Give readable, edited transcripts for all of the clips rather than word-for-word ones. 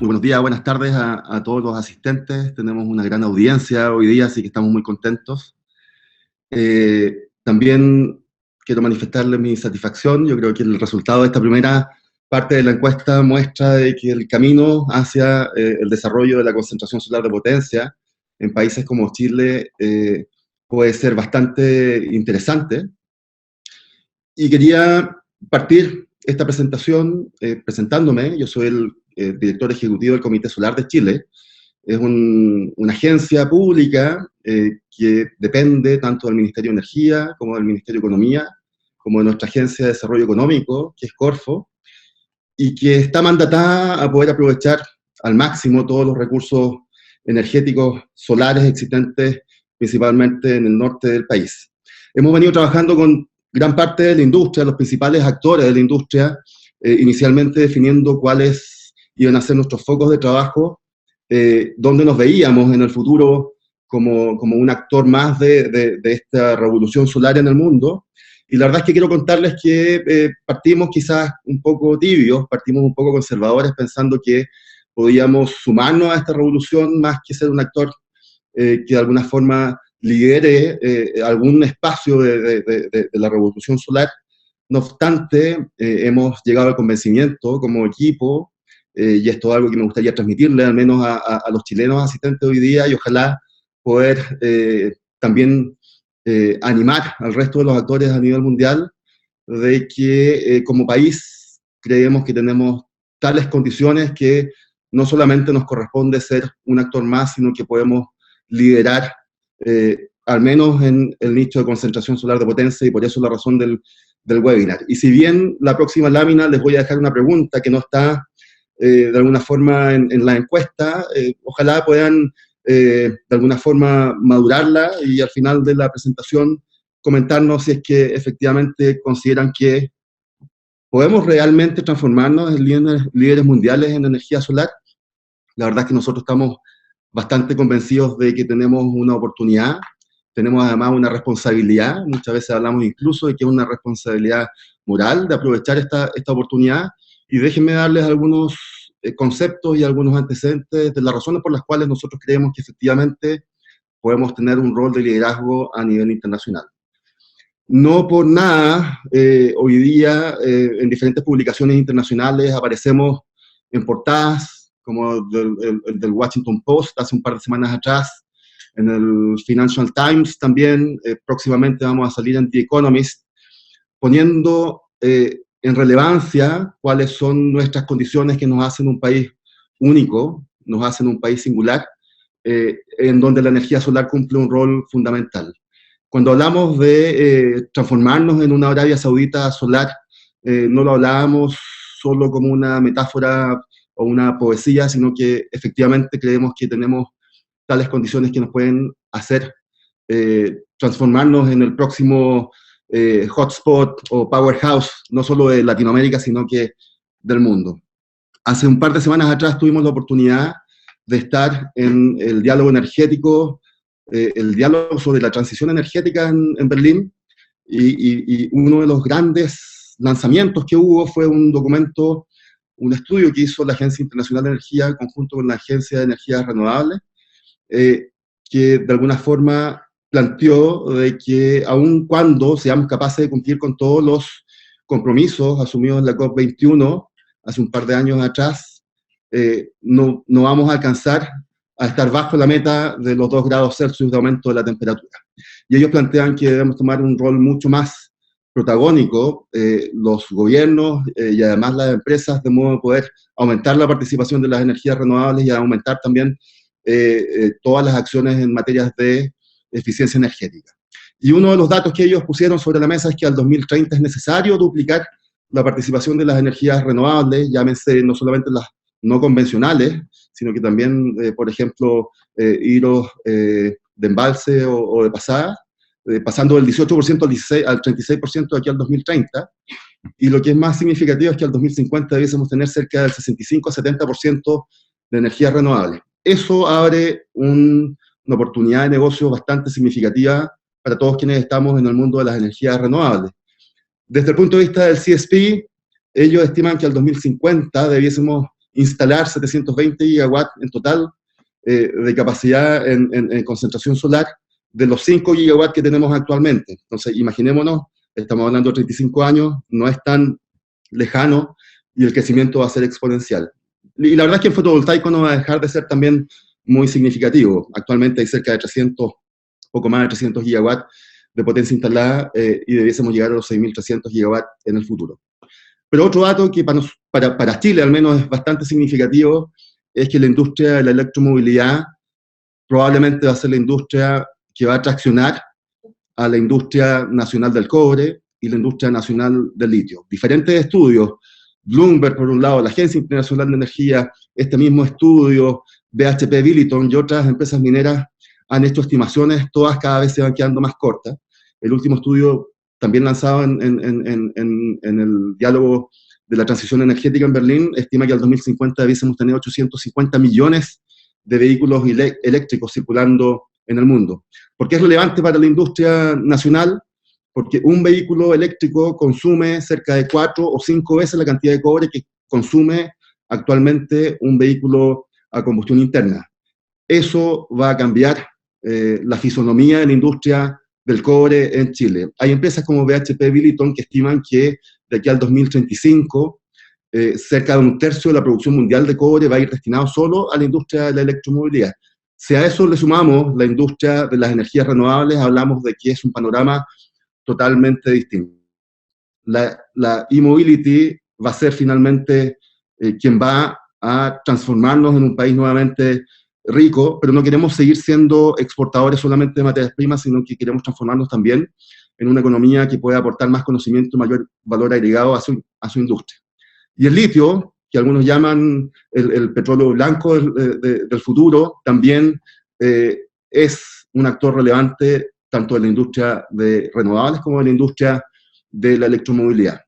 buenos días, buenas tardes a todos los asistentes. Tenemos una gran audiencia hoy día, así que estamos muy contentos. También quiero manifestarles mi satisfacción. Yo creo que el resultado de esta primera parte de la encuesta muestra de que el camino hacia el desarrollo de la concentración solar de potencia en países como Chile puede ser bastante interesante. Y quería partir esta presentación presentándome. Yo soy el director ejecutivo del Comité Solar de Chile. Es una agencia pública que depende tanto del Ministerio de Energía como del Ministerio de Economía, como de nuestra Agencia de Desarrollo Económico, que es Corfo, y que está mandatada a poder aprovechar al máximo todos los recursos energéticos solares existentes, principalmente en el norte del país. Hemos venido trabajando con gran parte de la industria, los principales actores de la industria, inicialmente definiendo cuáles iban a ser nuestros focos de trabajo, donde nos veíamos en el futuro como un actor más de esta revolución solar en el mundo. Y la verdad es que quiero contarles que partimos quizás un poco tibios, partimos un poco conservadores, pensando que podíamos sumarnos a esta revolución más que ser un actor que de alguna forma lidere algún espacio de la revolución solar. No obstante, hemos llegado al convencimiento como equipo, y esto es algo que me gustaría transmitirle al menos a los chilenos asistentes hoy día, y ojalá poder también animar al resto de los actores a nivel mundial, de que como país creemos que tenemos tales condiciones que no solamente nos corresponde ser un actor más, sino que podemos liderar al menos en el nicho de concentración solar de potencia, y por eso la razón del webinar. Y si bien la próxima lámina les voy a dejar una pregunta que no está de alguna forma en la encuesta, ojalá puedan de alguna forma madurarla y al final de la presentación comentarnos si es que efectivamente consideran que podemos realmente transformarnos en líderes mundiales en energía solar. La verdad es que nosotros estamos bastante convencidos de que tenemos una oportunidad, tenemos además una responsabilidad, muchas veces hablamos incluso de que es una responsabilidad moral de aprovechar esta oportunidad. Y déjenme darles algunos conceptos y algunos antecedentes de las razones por las cuales nosotros creemos que efectivamente podemos tener un rol de liderazgo a nivel internacional. No por nada, hoy día en diferentes publicaciones internacionales aparecemos en portadas, como el del Washington Post hace un par de semanas atrás, en el Financial Times también, próximamente vamos a salir en The Economist, poniendo en relevancia cuáles son nuestras condiciones que nos hacen un país único, nos hacen un país singular, en donde la energía solar cumple un rol fundamental. Cuando hablamos de transformarnos en una Arabia Saudita solar, no lo hablábamos solo como una metáfora o una poesía, sino que efectivamente creemos que tenemos tales condiciones que nos pueden hacer transformarnos en el próximo hotspot o powerhouse, no solo de Latinoamérica, sino que del mundo. Hace un par de semanas atrás tuvimos la oportunidad de estar en el diálogo energético, el diálogo sobre la transición energética en Berlín, y uno de los grandes lanzamientos que hubo fue un documento, un estudio que hizo la Agencia Internacional de Energía en conjunto con la Agencia de Energías Renovables, que de alguna forma planteó de que aun cuando seamos capaces de cumplir con todos los compromisos asumidos en la COP21 hace un par de años atrás, no vamos a alcanzar a estar bajo la meta de los 2 grados Celsius de aumento de la temperatura. Y ellos plantean que debemos tomar un rol mucho más protagónico, los gobiernos y además las empresas, de modo de poder aumentar la participación de las energías renovables y aumentar también todas las acciones en materias de eficiencia energética. Y uno de los datos que ellos pusieron sobre la mesa es que al 2030 es necesario duplicar la participación de las energías renovables, llámense no solamente las no convencionales, sino que también, por ejemplo, hidros de embalse o de pasada, pasando del 18% al 36% de aquí al 2030, y lo que es más significativo es que al 2050 debiésemos tener cerca del 65 a 70% de energías renovables. Eso abre una oportunidad de negocio bastante significativa para todos quienes estamos en el mundo de las energías renovables. Desde el punto de vista del CSP, ellos estiman que al 2050 debiésemos instalar 720 gigawatts en total de capacidad en concentración solar de los 5 gigawatts que tenemos actualmente. Entonces, imaginémonos, estamos hablando de 35 años, no es tan lejano y el crecimiento va a ser exponencial. Y la verdad es que el fotovoltaico no va a dejar de ser también muy significativo. Actualmente hay cerca de 300, poco más de 300 gigawatts de potencia instalada y debiésemos llegar a los 6.300 gigawatts en el futuro. Pero otro dato que para Chile al menos es bastante significativo es que la industria de la electromovilidad probablemente va a ser la industria que va a traccionar a la industria nacional del cobre y la industria nacional del litio. Diferentes estudios, Bloomberg por un lado, la Agencia Internacional de Energía, este mismo estudio, BHP Billiton y otras empresas mineras han hecho estimaciones, todas cada vez se van quedando más cortas. El último estudio, también lanzado en el diálogo de la transición energética en Berlín, estima que al 2050 debiésemos tener 850 millones de vehículos eléctricos circulando en el mundo. ¿Por qué es relevante para la industria nacional? Porque un vehículo eléctrico consume cerca de 4 o 5 veces la cantidad de cobre que consume actualmente un vehículo a combustión interna. Eso va a cambiar la fisonomía de la industria del cobre en Chile. Hay empresas como BHP Billiton que estiman que de aquí al 2035 cerca de un tercio de la producción mundial de cobre va a ir destinado solo a la industria de la electromovilidad. Si a eso le sumamos la industria de las energías renovables, hablamos de que es un panorama totalmente distinto. La e-mobility va a ser finalmente quien va a transformarnos en un país nuevamente rico, pero no queremos seguir siendo exportadores solamente de materias primas, sino que queremos transformarnos también en una economía que pueda aportar más conocimiento y mayor valor agregado a su industria. Y el litio, que algunos llaman el petróleo blanco del futuro, también es un actor relevante tanto de la industria de renovables como de la industria de la electromovilidad.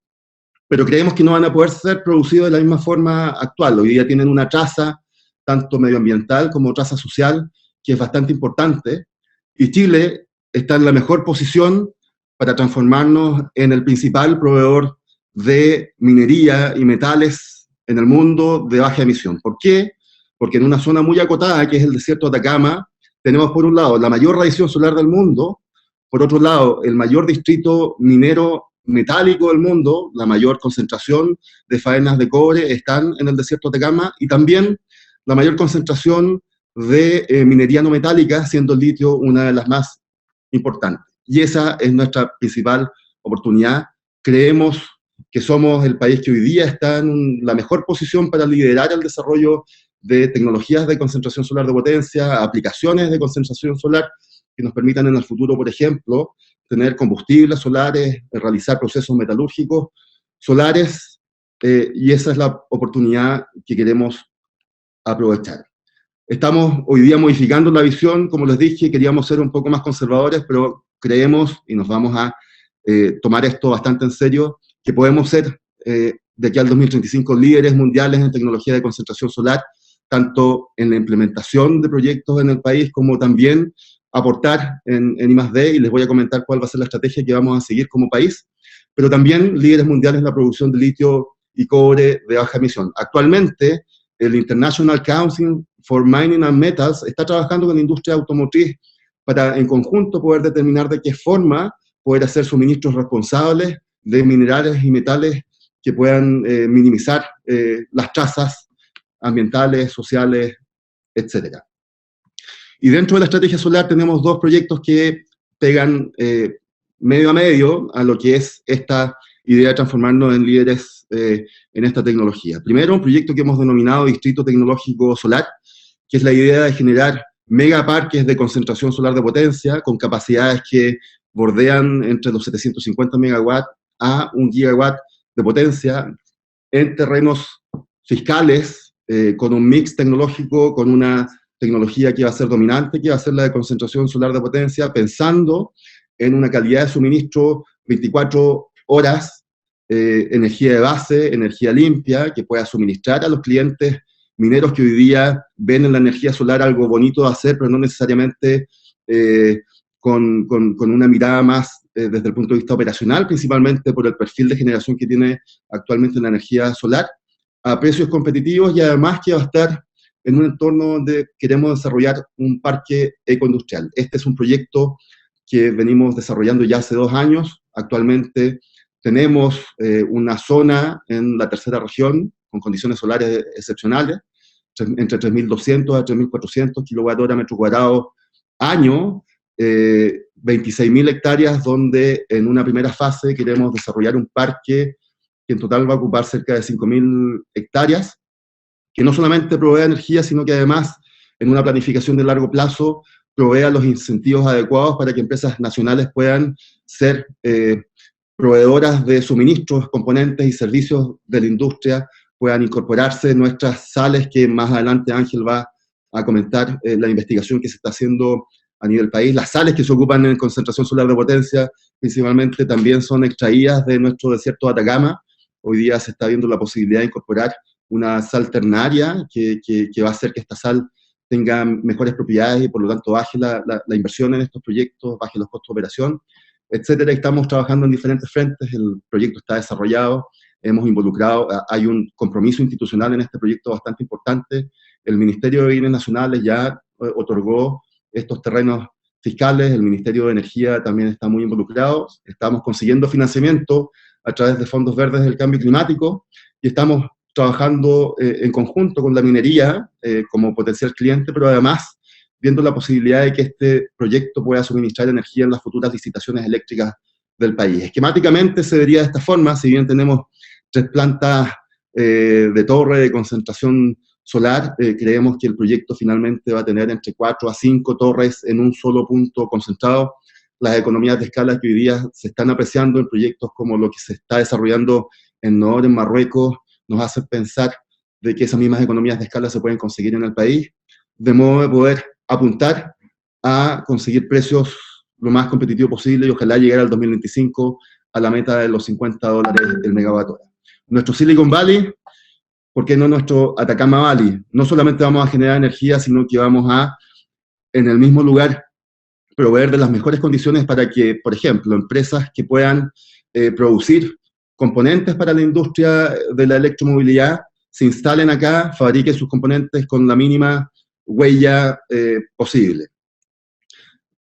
Pero creemos que no van a poder ser producidos de la misma forma actual. Hoy día tienen una traza, tanto medioambiental como traza social, que es bastante importante, y Chile está en la mejor posición para transformarnos en el principal proveedor de minería y metales en el mundo de baja emisión. ¿Por qué? Porque en una zona muy acotada, que es el desierto de Atacama, tenemos por un lado la mayor radiación solar del mundo, por otro lado el mayor distrito minero metálico del mundo, la mayor concentración de faenas de cobre están en el desierto de Atacama, y también la mayor concentración de minería no metálica, siendo el litio una de las más importantes. Y esa es nuestra principal oportunidad. Creemos que somos el país que hoy día está en la mejor posición para liderar el desarrollo de tecnologías de concentración solar de potencia, aplicaciones de concentración solar que nos permitan en el futuro, por ejemplo, tener combustibles solares, realizar procesos metalúrgicos solares, y esa es la oportunidad que queremos aprovechar. Estamos hoy día modificando la visión, como les dije, queríamos ser un poco más conservadores, pero creemos, y nos vamos a tomar esto bastante en serio, que podemos ser de aquí al 2035 líderes mundiales en tecnología de concentración solar, tanto en la implementación de proyectos en el país como también aportar en I+D, y les voy a comentar cuál va a ser la estrategia que vamos a seguir como país, pero también líderes mundiales en la producción de litio y cobre de baja emisión. Actualmente, el International Council for Mining and Metals está trabajando con la industria automotriz para en conjunto poder determinar de qué forma poder hacer suministros responsables de minerales y metales que puedan minimizar las trazas ambientales, sociales, etc. Y dentro de la estrategia solar tenemos dos proyectos que pegan medio a medio a lo que es esta idea de transformarnos en líderes en esta tecnología. Primero, un proyecto que hemos denominado Distrito Tecnológico Solar, que es la idea de generar megaparques de concentración solar de potencia con capacidades que bordean entre los 750 megawatts a 1 gigawatt de potencia en terrenos fiscales, con un mix tecnológico, con una tecnología que va a ser dominante, que va a ser la de concentración solar de potencia, pensando en una calidad de suministro 24 horas, energía de base, energía limpia, que pueda suministrar a los clientes mineros que hoy día ven en la energía solar algo bonito de hacer, pero no necesariamente con una mirada más desde el punto de vista operacional, principalmente por el perfil de generación que tiene actualmente la energía solar, a precios competitivos y además que va a estar en un entorno donde queremos desarrollar un parque ecoindustrial. Este es un proyecto que venimos desarrollando ya hace 2 años. Actualmente tenemos una zona en la tercera región con condiciones solares excepcionales, entre 3.200 a 3.400 kWh metro cuadrado año, 26.000 hectáreas, donde en una primera fase queremos desarrollar un parque que en total va a ocupar cerca de 5.000 hectáreas, que no solamente provea energía, sino que además, en una planificación de largo plazo, provea los incentivos adecuados para que empresas nacionales puedan ser proveedoras de suministros, componentes y servicios de la industria, puedan incorporarse nuestras sales, que más adelante Ángel va a comentar la investigación que se está haciendo a nivel país. Las sales que se ocupan en concentración solar de potencia, principalmente, también son extraídas de nuestro desierto de Atacama. Hoy día se está viendo la posibilidad de incorporar una sal ternaria que va a hacer que esta sal tenga mejores propiedades y por lo tanto baje la inversión en estos proyectos, baje los costos de operación, etcétera. Estamos trabajando en diferentes frentes, el proyecto está desarrollado, hemos involucrado, hay un compromiso institucional en este proyecto bastante importante. El Ministerio de Bienes Nacionales ya otorgó estos terrenos fiscales, el Ministerio de Energía también está muy involucrado, estamos consiguiendo financiamiento a través de fondos verdes del cambio climático y estamos trabajando en conjunto con la minería como potencial cliente, pero además viendo la posibilidad de que este proyecto pueda suministrar energía en las futuras licitaciones eléctricas del país. Esquemáticamente se vería de esta forma: si bien tenemos 3 plantas de torre de concentración solar, creemos que el proyecto finalmente va a tener entre 4 a 5 torres en un solo punto concentrado. Las economías de escala que hoy día se están apreciando en proyectos como lo que se está desarrollando en Nor, en Marruecos, nos hacen pensar de que esas mismas economías de escala se pueden conseguir en el país, de modo de poder apuntar a conseguir precios lo más competitivos posible y ojalá llegar al 2025 a la meta de los $50 el megavatio hora. Nuestro Silicon Valley, ¿por qué no nuestro Atacama Valley? No solamente vamos a generar energía, sino que vamos a, en el mismo lugar, proveer de las mejores condiciones para que, por ejemplo, empresas que puedan producir componentes para la industria de la electromovilidad se instalen acá, fabriquen sus componentes con la mínima huella posible.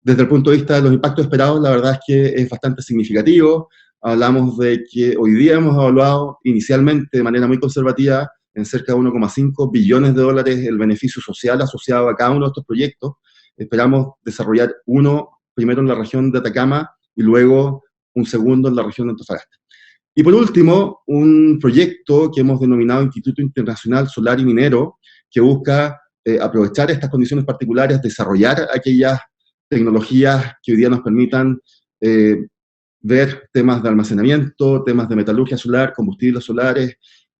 Desde el punto de vista de los impactos esperados, la verdad es que es bastante significativo. Hablamos de que hoy día hemos evaluado inicialmente de manera muy conservativa en cerca de 1,5 billones de dólares el beneficio social asociado a cada uno de estos proyectos. Esperamos desarrollar uno primero en la región de Atacama y luego un segundo en la región de Antofagasta. Y por último, un proyecto que hemos denominado Instituto Internacional Solar y Minero, que busca aprovechar estas condiciones particulares, desarrollar aquellas tecnologías que hoy día nos permitan ver temas de almacenamiento, temas de metalurgia solar, combustibles solares,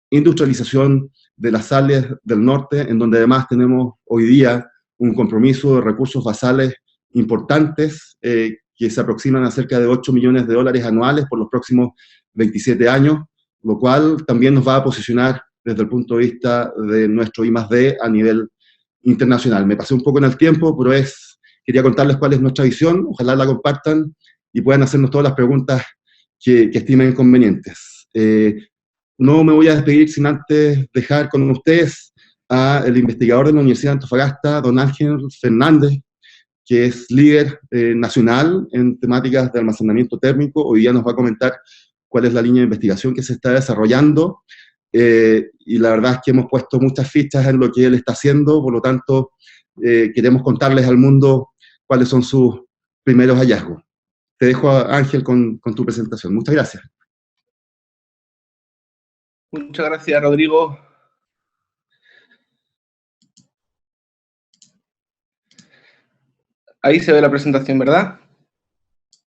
industrialización de las sales del norte, en donde además tenemos hoy día un compromiso de recursos basales importantes que se aproximan a cerca de 8 millones de dólares anuales por los próximos 27 años, lo cual también nos va a posicionar desde el punto de vista de nuestro I+D a nivel internacional. Me pasé un poco en el tiempo, pero quería contarles cuál es nuestra visión, ojalá la compartan y puedan hacernos todas las preguntas que estimen convenientes. No me voy a despedir sin antes dejar con ustedes al investigador de la Universidad de Antofagasta, don Ángel Fernández, que es líder nacional en temáticas de almacenamiento térmico. Hoy día nos va a comentar cuál es la línea de investigación que se está desarrollando, y la verdad es que hemos puesto muchas fichas en lo que él está haciendo, por lo tanto, queremos contarles al mundo cuáles son sus primeros hallazgos. Te dejo, Ángel, con tu presentación. Muchas gracias. Muchas gracias, Rodrigo. Ahí se ve la presentación, ¿verdad?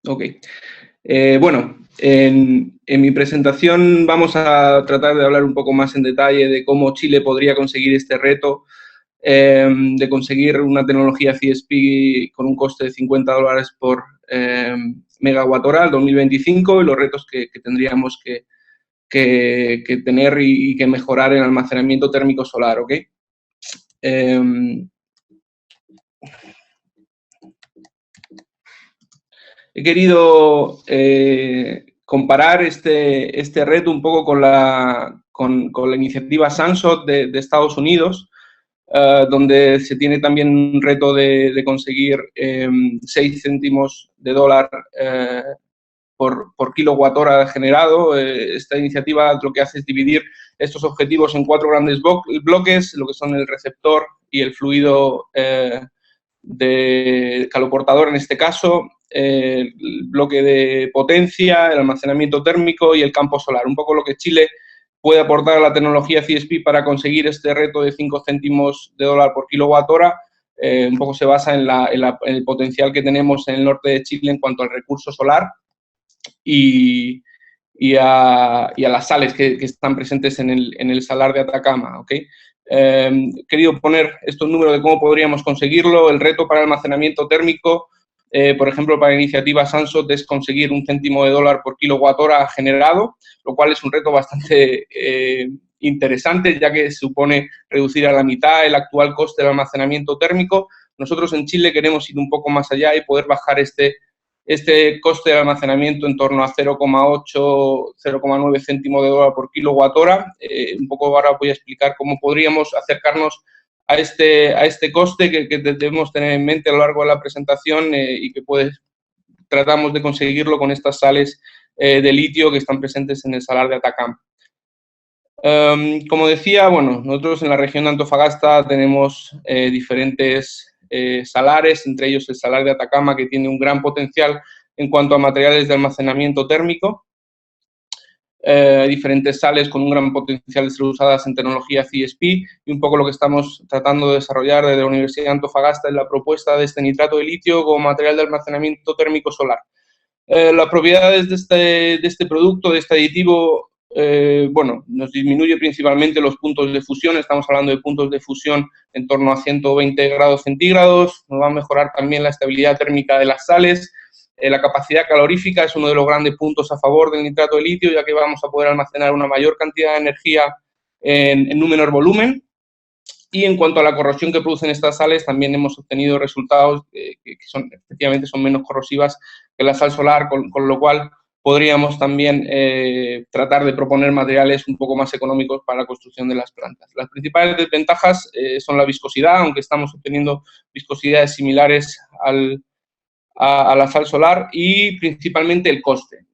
Ok. Bueno, en mi presentación vamos a tratar de hablar un poco más en detalle de cómo Chile podría conseguir este reto de conseguir una tecnología CSP con un coste de $50 por megawatt hora al 2025 y los retos que tendríamos que tener y que mejorar en almacenamiento térmico solar, ¿ok? He querido comparar este reto un poco con la iniciativa Sunshot de Estados Unidos, donde se tiene también un reto de conseguir 6 céntimos de dólar por kilowatt hora generado. Esta iniciativa lo que hace es dividir estos objetivos en 4 grandes bloques, lo que son el receptor y el fluido de caloportador en este caso, el bloque de potencia, el almacenamiento térmico y el campo solar. Un poco lo que Chile puede aportar a la tecnología CSP para conseguir este reto de 5 céntimos de dólar por kilowatt hora. Un poco se basa en el potencial que tenemos en el norte de Chile en cuanto al recurso solar y a las sales que están presentes en el salar de Atacama, ¿okay? He querido poner estos números de cómo podríamos conseguirlo. El reto para el almacenamiento térmico, por ejemplo, para la iniciativa Sunshot, es conseguir 1 céntimo de dólar por kilowatt hora generado, lo cual es un reto bastante interesante, ya que supone reducir a la mitad el actual coste del almacenamiento térmico. Nosotros en Chile queremos ir un poco más allá y poder bajar este coste de almacenamiento en torno a 0,8, 0,9 céntimos de dólar por kilowatt hora. Un poco ahora voy a explicar cómo podríamos acercarnos a este coste que debemos tener en mente a lo largo de la presentación y que tratamos de conseguirlo con estas sales de litio que están presentes en el salar de Atacama. Como decía, bueno, nosotros en la región de Antofagasta tenemos diferentes salares, entre ellos el salar de Atacama, que tiene un gran potencial en cuanto a materiales de almacenamiento térmico. Diferentes sales con un gran potencial de ser usadas en tecnología CSP, y un poco lo que estamos tratando de desarrollar desde la Universidad de Antofagasta es la propuesta de este nitrato de litio como material de almacenamiento térmico solar. Las propiedades de este producto, de este aditivo, bueno, nos disminuye principalmente los puntos de fusión. Estamos hablando de puntos de fusión en torno a 120 grados centígrados. Nos va a mejorar también la estabilidad térmica de las sales. La capacidad calorífica es uno de los grandes puntos a favor del nitrato de litio, ya que vamos a poder almacenar una mayor cantidad de energía en un menor volumen. Y en cuanto a la corrosión que producen estas sales, también hemos obtenido resultados que efectivamente son menos corrosivas que la sal solar, con lo cual podríamos también tratar de proponer materiales un poco más económicos para la construcción de las plantas. Las principales desventajas son la viscosidad, aunque estamos obteniendo viscosidades similares a la sal solar, y principalmente el coste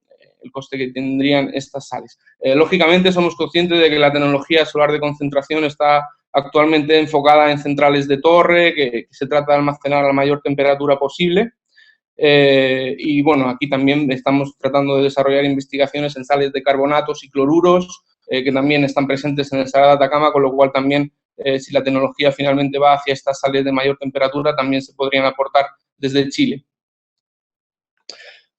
que tendrían estas sales. Lógicamente somos conscientes de que la tecnología solar de concentración está actualmente enfocada en centrales de torre, que se trata de almacenar a la mayor temperatura posible. Y bueno, aquí también estamos tratando de desarrollar investigaciones en sales de carbonatos y cloruros, que también están presentes en el salar de Atacama, con lo cual también, si la tecnología finalmente va hacia estas sales de mayor temperatura, también se podrían aportar desde Chile.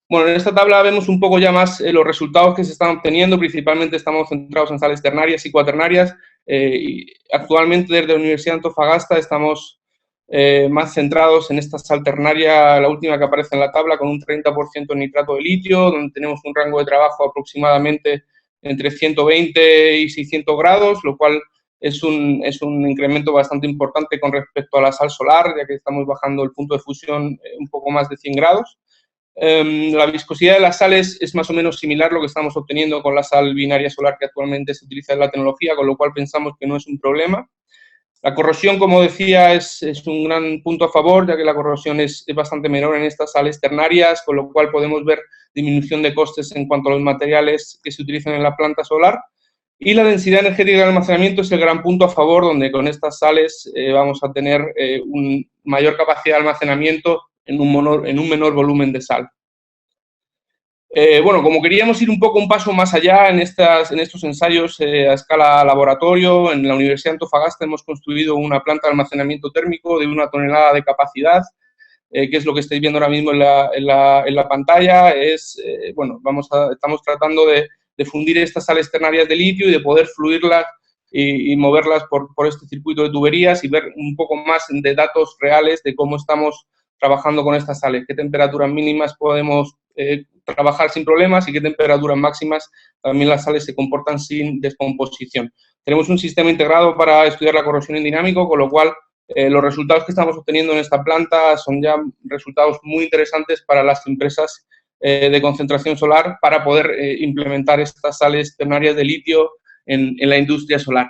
Bueno, en esta tabla vemos un poco ya más los resultados que se están obteniendo. Principalmente estamos centrados en sales ternarias y cuaternarias. Y actualmente desde la Universidad de Antofagasta estamos más centrados en esta sal ternaria, la última que aparece en la tabla, con un 30% de nitrato de litio, donde tenemos un rango de trabajo aproximadamente entre 120 y 600 grados, lo cual es un incremento bastante importante con respecto a la sal solar, ya que estamos bajando el punto de fusión un poco más de 100 grados. La viscosidad de las sales es más o menos similar a lo que estamos obteniendo con la sal binaria solar que actualmente se utiliza en la tecnología, con lo cual pensamos que no es un problema. La corrosión, como decía, es un gran punto a favor, ya que la corrosión es bastante menor en estas sales ternarias, con lo cual podemos ver disminución de costes en cuanto a los materiales que se utilizan en la planta solar. Y la densidad energética de almacenamiento es el gran punto a favor, donde con estas sales vamos a tener una mayor capacidad de almacenamiento en un menor volumen de sal. Bueno, como queríamos ir un paso más allá en estos ensayos a escala laboratorio, en la Universidad de Antofagasta hemos construido una planta de almacenamiento térmico de 1 tonelada de capacidad, que es lo que estáis viendo ahora mismo en la pantalla. Bueno, estamos tratando de fundir estas sales ternarias de litio y de poder fluirlas y moverlas por este circuito de tuberías y ver un poco más de datos reales de cómo estamos trabajando con estas sales, qué temperaturas mínimas podemos trabajar sin problemas y qué temperaturas máximas también las sales se comportan sin descomposición. Tenemos un sistema integrado para estudiar la corrosión en dinámico, con lo cual los resultados que estamos obteniendo en esta planta son ya resultados muy interesantes para las empresas de concentración solar para poder implementar estas sales ternarias de litio en la industria solar.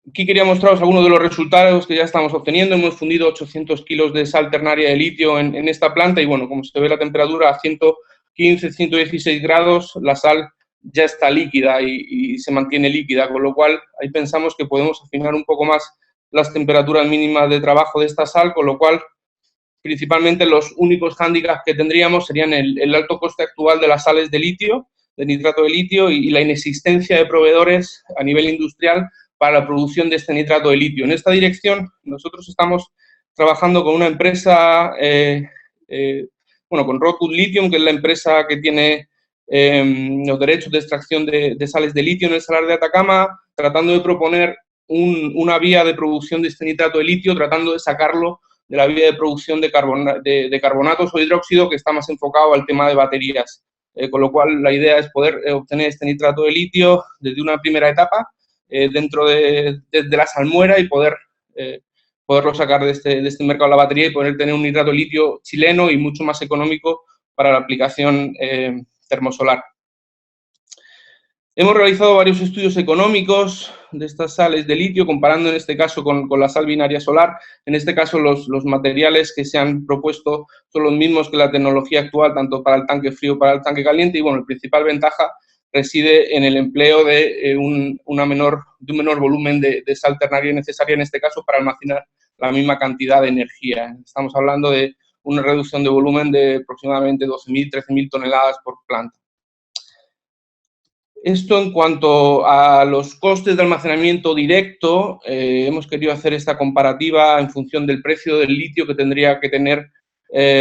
Aquí quería mostraros algunos de los resultados que ya estamos obteniendo. Hemos fundido 800 kilos de sal ternaria de litio en esta planta y, bueno, como se ve la temperatura a 115, 116 grados, la sal ya está líquida y se mantiene líquida, con lo cual ahí pensamos que podemos afinar un poco más las temperaturas mínimas de trabajo de esta sal, con lo cual principalmente los únicos hándicaps que tendríamos serían el alto coste actual de las sales de litio, de nitrato de litio y la inexistencia de proveedores a nivel industrial para la producción de este nitrato de litio. En esta dirección nosotros estamos trabajando con una empresa, con Rockwood Lithium, que es la empresa que tiene los derechos de extracción de sales de litio en el Salar de Atacama, tratando de proponer una vía de producción de este nitrato de litio, tratando de sacarlo de la vía de producción de carbonatos o hidróxido, que está más enfocado al tema de baterías. Con lo cual, la idea es poder obtener este nitrato de litio desde una primera etapa, dentro de la salmuera y poderlo sacar de este mercado de la batería y poder tener un nitrato de litio chileno y mucho más económico para la aplicación termosolar. Hemos realizado varios estudios económicos de estas sales de litio, comparando en este caso con la sal binaria solar. En este caso, los materiales que se han propuesto son los mismos que la tecnología actual, tanto para el tanque frío como para el tanque caliente. Y, bueno, la principal ventaja reside en el empleo de un menor volumen de sal ternaria necesaria, en este caso, para almacenar la misma cantidad de energía. Estamos hablando de una reducción de volumen de aproximadamente 12.000, 13.000 toneladas por planta. Esto en cuanto a los costes de almacenamiento directo, hemos querido hacer esta comparativa en función del precio del litio que tendría que tener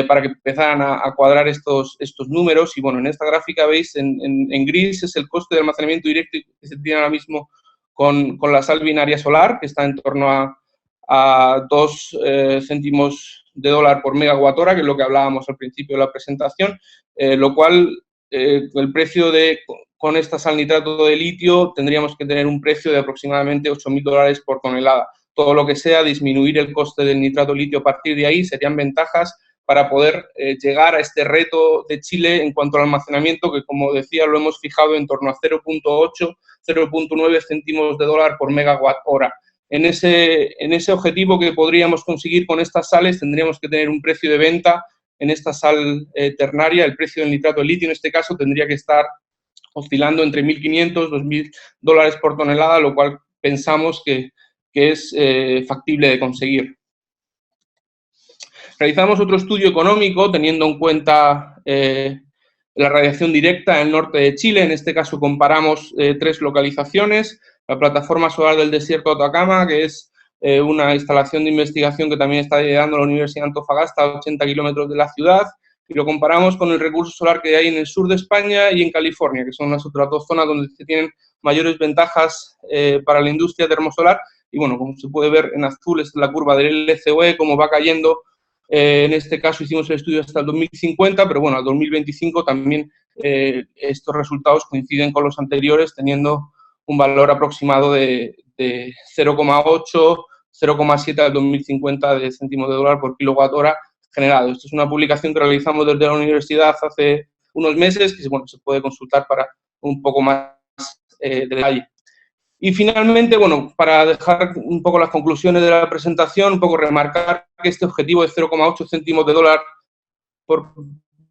para que empezaran a cuadrar estos números. Y, bueno, en esta gráfica veis en gris es el coste de almacenamiento directo que se tiene ahora mismo con la sal binaria solar, que está en torno a 2 céntimos de dólar por megawatt hora, que es lo que hablábamos al principio de la presentación, lo cual el precio con esta sal nitrato de litio tendríamos que tener un precio de aproximadamente 8.000 dólares por tonelada. Todo lo que sea disminuir el coste del nitrato de litio a partir de ahí serían ventajas para poder llegar a este reto de Chile en cuanto al almacenamiento, que, como decía, lo hemos fijado en torno a 0.8, 0.9 céntimos de dólar por megawatt hora. En ese objetivo que podríamos conseguir con estas sales tendríamos que tener un precio de venta en esta sal ternaria. El precio del nitrato de litio en este caso tendría que estar oscilando entre 1.500, 2.000 dólares por tonelada, lo cual pensamos que es factible de conseguir. Realizamos otro estudio económico teniendo en cuenta la radiación directa en el norte de Chile. En este caso comparamos 3 localizaciones. La plataforma solar del desierto de Atacama, que es una instalación de investigación que también está liderando la Universidad de Antofagasta, a 80 kilómetros de la ciudad, y lo comparamos con el recurso solar que hay en el sur de España y en California, que son las otras 2 zonas donde se tienen mayores ventajas para la industria termosolar. Y, bueno, como se puede ver en azul es la curva del LCOE, cómo va cayendo. En este caso hicimos el estudio hasta el 2050, pero, bueno, al 2025 también estos resultados coinciden con los anteriores, teniendo un valor aproximado de 0,8, 0,7 al 2050 de céntimos de dólar por kilowatt hora generado. Esto es una publicación que realizamos desde la universidad hace unos meses, que, bueno, se puede consultar para un poco más de detalle. Y finalmente, bueno, para dejar un poco las conclusiones de la presentación, un poco remarcar que este objetivo de 0,8 céntimos de dólar por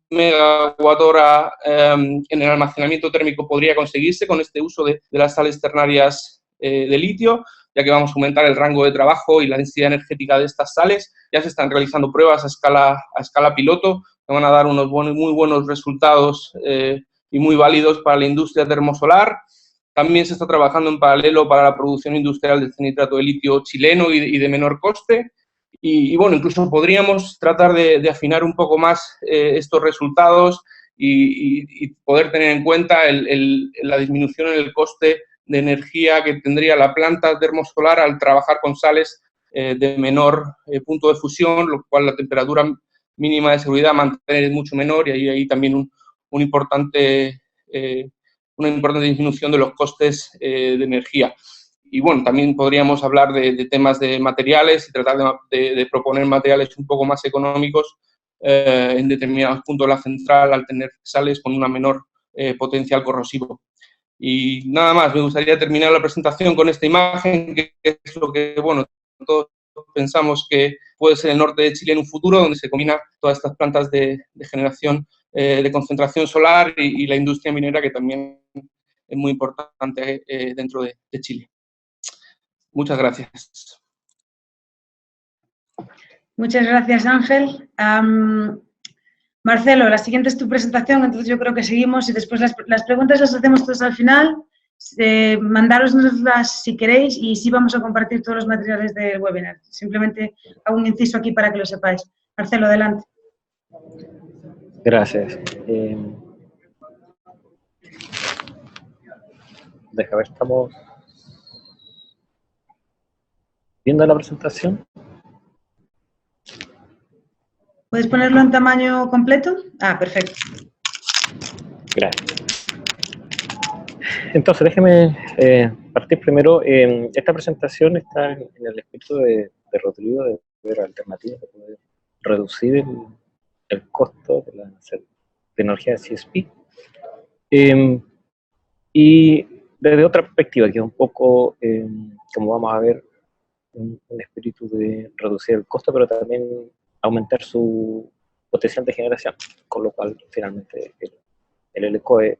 megawatt hora en el almacenamiento térmico podría conseguirse con este uso de las sales ternarias de litio, ya que vamos a aumentar el rango de trabajo y la densidad energética de estas sales. Ya se están realizando pruebas a escala piloto que van a dar unos muy buenos resultados y muy válidos para la industria termosolar. También se está trabajando en paralelo para la producción industrial de este nitrato de litio chileno y de menor coste. Y, bueno, incluso podríamos tratar de afinar un poco más estos resultados y poder tener en cuenta la disminución en el coste de energía que tendría la planta termosolar al trabajar con sales de menor punto de fusión, lo cual la temperatura mínima de seguridad mantener es mucho menor y ahí también una importante disminución de los costes de energía. Y, bueno, también podríamos hablar de temas de materiales y tratar de proponer materiales un poco más económicos en determinados puntos de la central al tener sales con una menor potencial corrosivo. Y nada más, me gustaría terminar la presentación con esta imagen, que es lo que, bueno, todos pensamos que puede ser el norte de Chile en un futuro, donde se combinan todas estas plantas de generación de concentración solar y la industria minera, que también es muy importante dentro de Chile. Muchas gracias. Muchas gracias, Ángel. Marcelo, la siguiente es tu presentación, entonces yo creo que seguimos y después las preguntas las hacemos todas al final. Mandároslas si queréis y sí vamos a compartir todos los materiales del webinar. Simplemente hago un inciso aquí para que lo sepáis. Marcelo, adelante. Gracias. Deja ver, estamos viendo la presentación. ¿Puedes ponerlo en tamaño completo? Ah, perfecto. Gracias. Entonces, déjeme partir primero. Esta presentación está en el espíritu de Rodrigo, de ver alternativas de poder reducir el costo de la tecnología de CSP. Y desde otra perspectiva, que es un poco, como vamos a ver, un espíritu de reducir el costo, pero también aumentar su potencial de generación, con lo cual finalmente el LCOE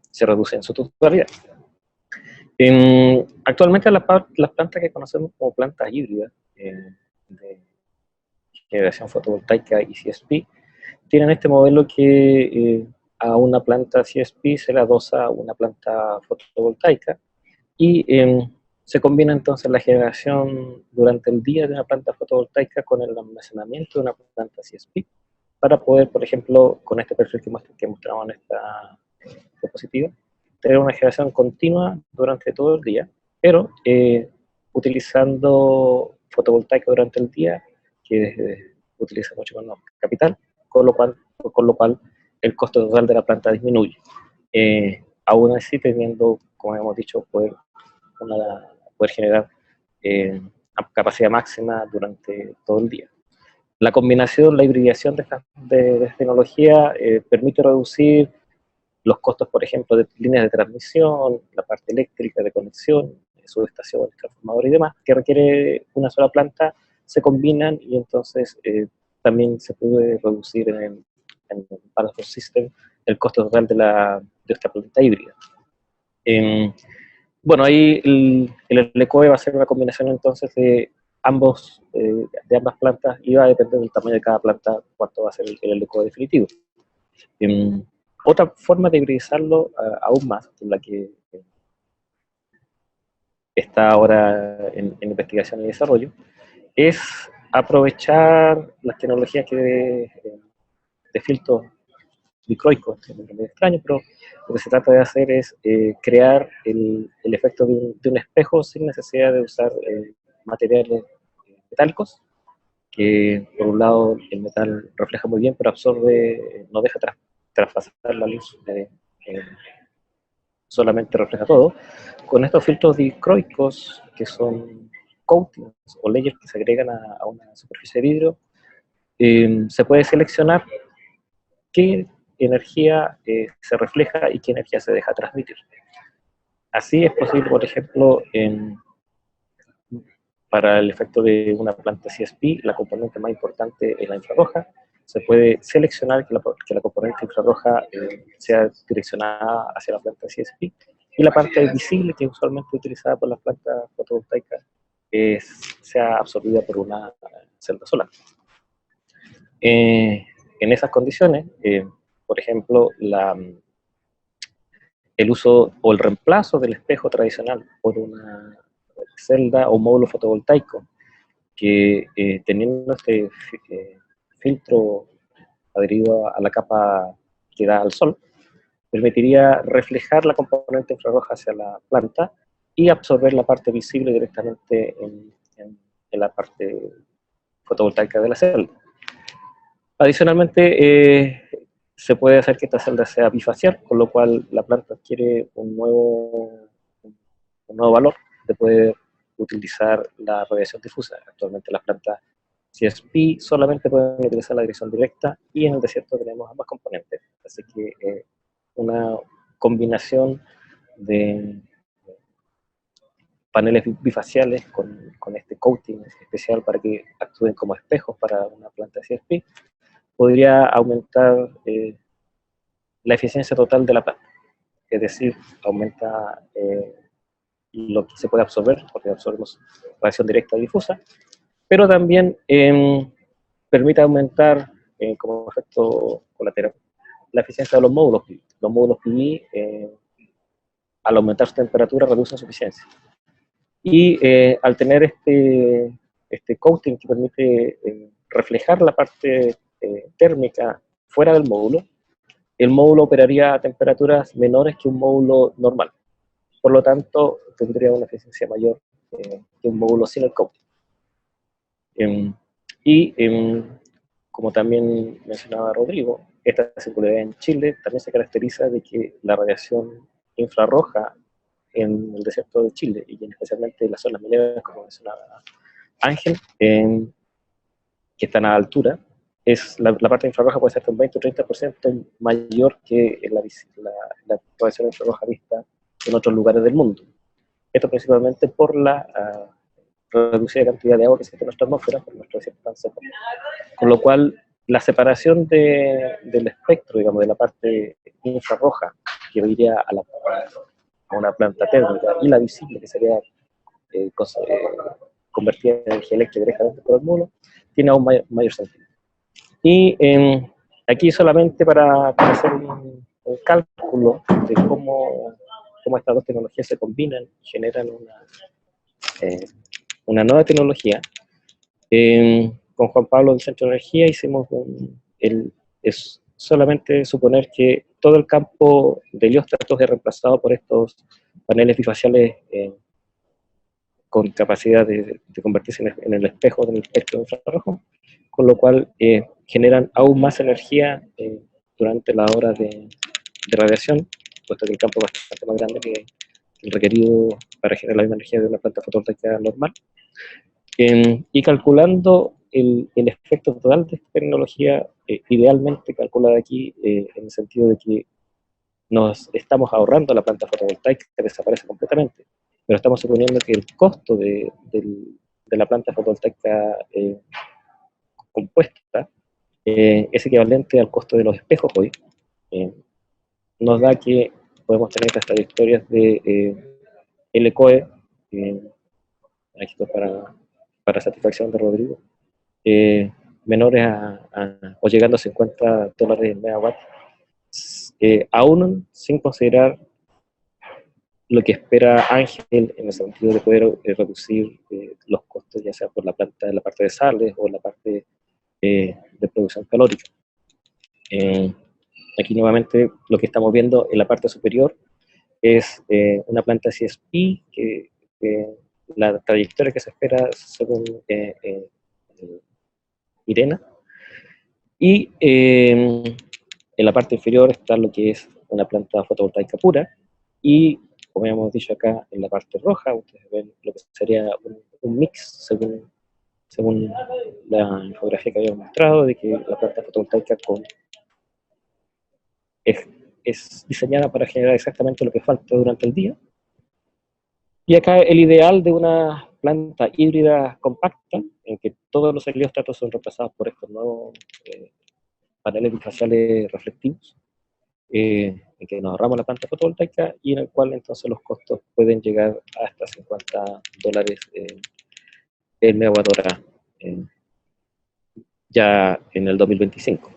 se reduce en su totalidad. Actualmente las plantas que conocemos como plantas híbridas de generación fotovoltaica y CSP tienen este modelo que a una planta CSP se le adosa una planta fotovoltaica y se combina entonces la generación durante el día de una planta fotovoltaica con el almacenamiento de una planta CSP para poder, por ejemplo, con este perfil que mostramos en esta diapositiva, tener una generación continua durante todo el día, pero utilizando fotovoltaica durante el día, que utiliza mucho menos capital, con lo cual el costo total de la planta disminuye. Aún así, teniendo, como hemos dicho, poder generar capacidad máxima durante todo el día. La combinación, la hibridación de esta tecnología permite reducir los costos, por ejemplo, de líneas de transmisión, la parte eléctrica de conexión, subestaciones, transformadores y demás, que requiere una sola planta, se combinan y entonces también se puede reducir en el Power System el costo total de esta planta híbrida. Bueno, ahí el LCOE va a ser una combinación entonces de ambas plantas y va a depender del tamaño de cada planta cuánto va a ser el LCOE definitivo. Otra forma de hibridizarlo aún más, la que está ahora en investigación y desarrollo, es aprovechar las tecnologías de filtros dicroicos, que es medio extraño, pero lo que se trata de hacer es crear el efecto de un espejo sin necesidad de usar materiales metálicos, que por un lado el metal refleja muy bien, pero absorbe, no deja traspasar la luz, solamente refleja todo. Con estos filtros dicroicos, que son coatings o layers que se agregan a una superficie de vidrio, se puede seleccionar qué energía se refleja y qué energía se deja transmitir. Así es posible, por ejemplo, para el efecto de una planta CSP, la componente más importante es la infrarroja. Se puede seleccionar que la componente infrarroja sea direccionada hacia la planta CSP y la parte visible, que es usualmente utilizada por las plantas fotovoltaicas, sea absorbida por una celda solar. En esas condiciones, por ejemplo, el uso o el reemplazo del espejo tradicional por una celda o módulo fotovoltaico que teniendo este filtro adherido a la capa que da al sol, permitiría reflejar la componente infrarroja hacia la planta y absorber la parte visible directamente en la parte fotovoltaica de la celda. Adicionalmente, se puede hacer que esta celda sea bifacial, con lo cual la planta adquiere un nuevo valor de poder utilizar la radiación difusa. Actualmente las plantas CSP solamente pueden utilizar la dirección directa, y en el desierto tenemos ambas componentes. Así que una combinación de paneles bifaciales con este coating especial para que actúen como espejos para una planta de CSP podría aumentar la eficiencia total de la planta. Es decir, aumenta lo que se puede absorber, porque absorbemos radiación directa y difusa, pero también permite aumentar, como efecto colateral, la eficiencia de los módulos PV. Los módulos PV, al aumentar su temperatura, reducen su eficiencia. Y al tener este coating que permite reflejar la parte térmica fuera del módulo, el módulo operaría a temperaturas menores que un módulo normal. Por lo tanto, tendría una eficiencia mayor que un módulo sin el coating. Como también mencionaba Rodrigo, esta singularidad en Chile también se caracteriza de que la radiación infrarroja en el desierto de Chile, y especialmente en las zonas mineras, como mencionaba Ángel, que están a altura, la parte infrarroja puede ser un 20 o 30% mayor que la radiación infrarroja vista en otros lugares del mundo. Esto principalmente por la reducida cantidad de agua que se tiene en nuestra atmósfera, por nuestro desierto tan seco. Con lo cual, la separación del espectro, digamos, de la parte infrarroja, que iría a una planta térmica, y la visible, que sería convertida en energía eléctrica directamente por el módulo, tiene aún mayor sentido. Y aquí solamente para hacer un cálculo de cómo estas dos tecnologías se combinan y generan una nueva tecnología. Con Juan Pablo del Centro de Energía hicimos es solamente suponer que todo el campo de helióstatos es reemplazado por estos paneles bifaciales con capacidad de convertirse en el espejo del espectro infrarrojo, con lo cual generan aún más energía durante la hora de radiación, puesto que el campo es bastante más grande que el requerido para generar la misma energía de una planta fotovoltaica normal. Y calculando el efecto total de esta tecnología, idealmente calculada aquí en el sentido de que nos estamos ahorrando la planta fotovoltaica, que desaparece completamente, pero estamos suponiendo que el costo de la planta fotovoltaica compuesta es equivalente al costo de los espejos hoy. Nos da que podemos tener estas trayectorias de LCOE, aquí está para satisfacción de Rodrigo, menores o llegando a $50 el megawatt, aún sin considerar lo que espera Ángel en el sentido de poder reducir los costos, ya sea por la parte de sales o la parte de producción calórica. Aquí nuevamente lo que estamos viendo en la parte superior es una planta CSP, que la trayectoria que se espera según IRENA, y en la parte inferior está lo que es una planta fotovoltaica pura, y como hemos dicho acá en la parte roja, ustedes ven lo que sería un mix según la infografía que habíamos mostrado, de que la planta fotovoltaica es diseñada para generar exactamente lo que falta durante el día. Y acá el ideal de una planta híbrida compacta, en que todos los helióstatos son reemplazados por estos nuevos paneles bifaciales reflectivos, en que nos ahorramos la planta fotovoltaica, y en el cual entonces los costos pueden llegar hasta $50 el megawatt hora ya en el 2025.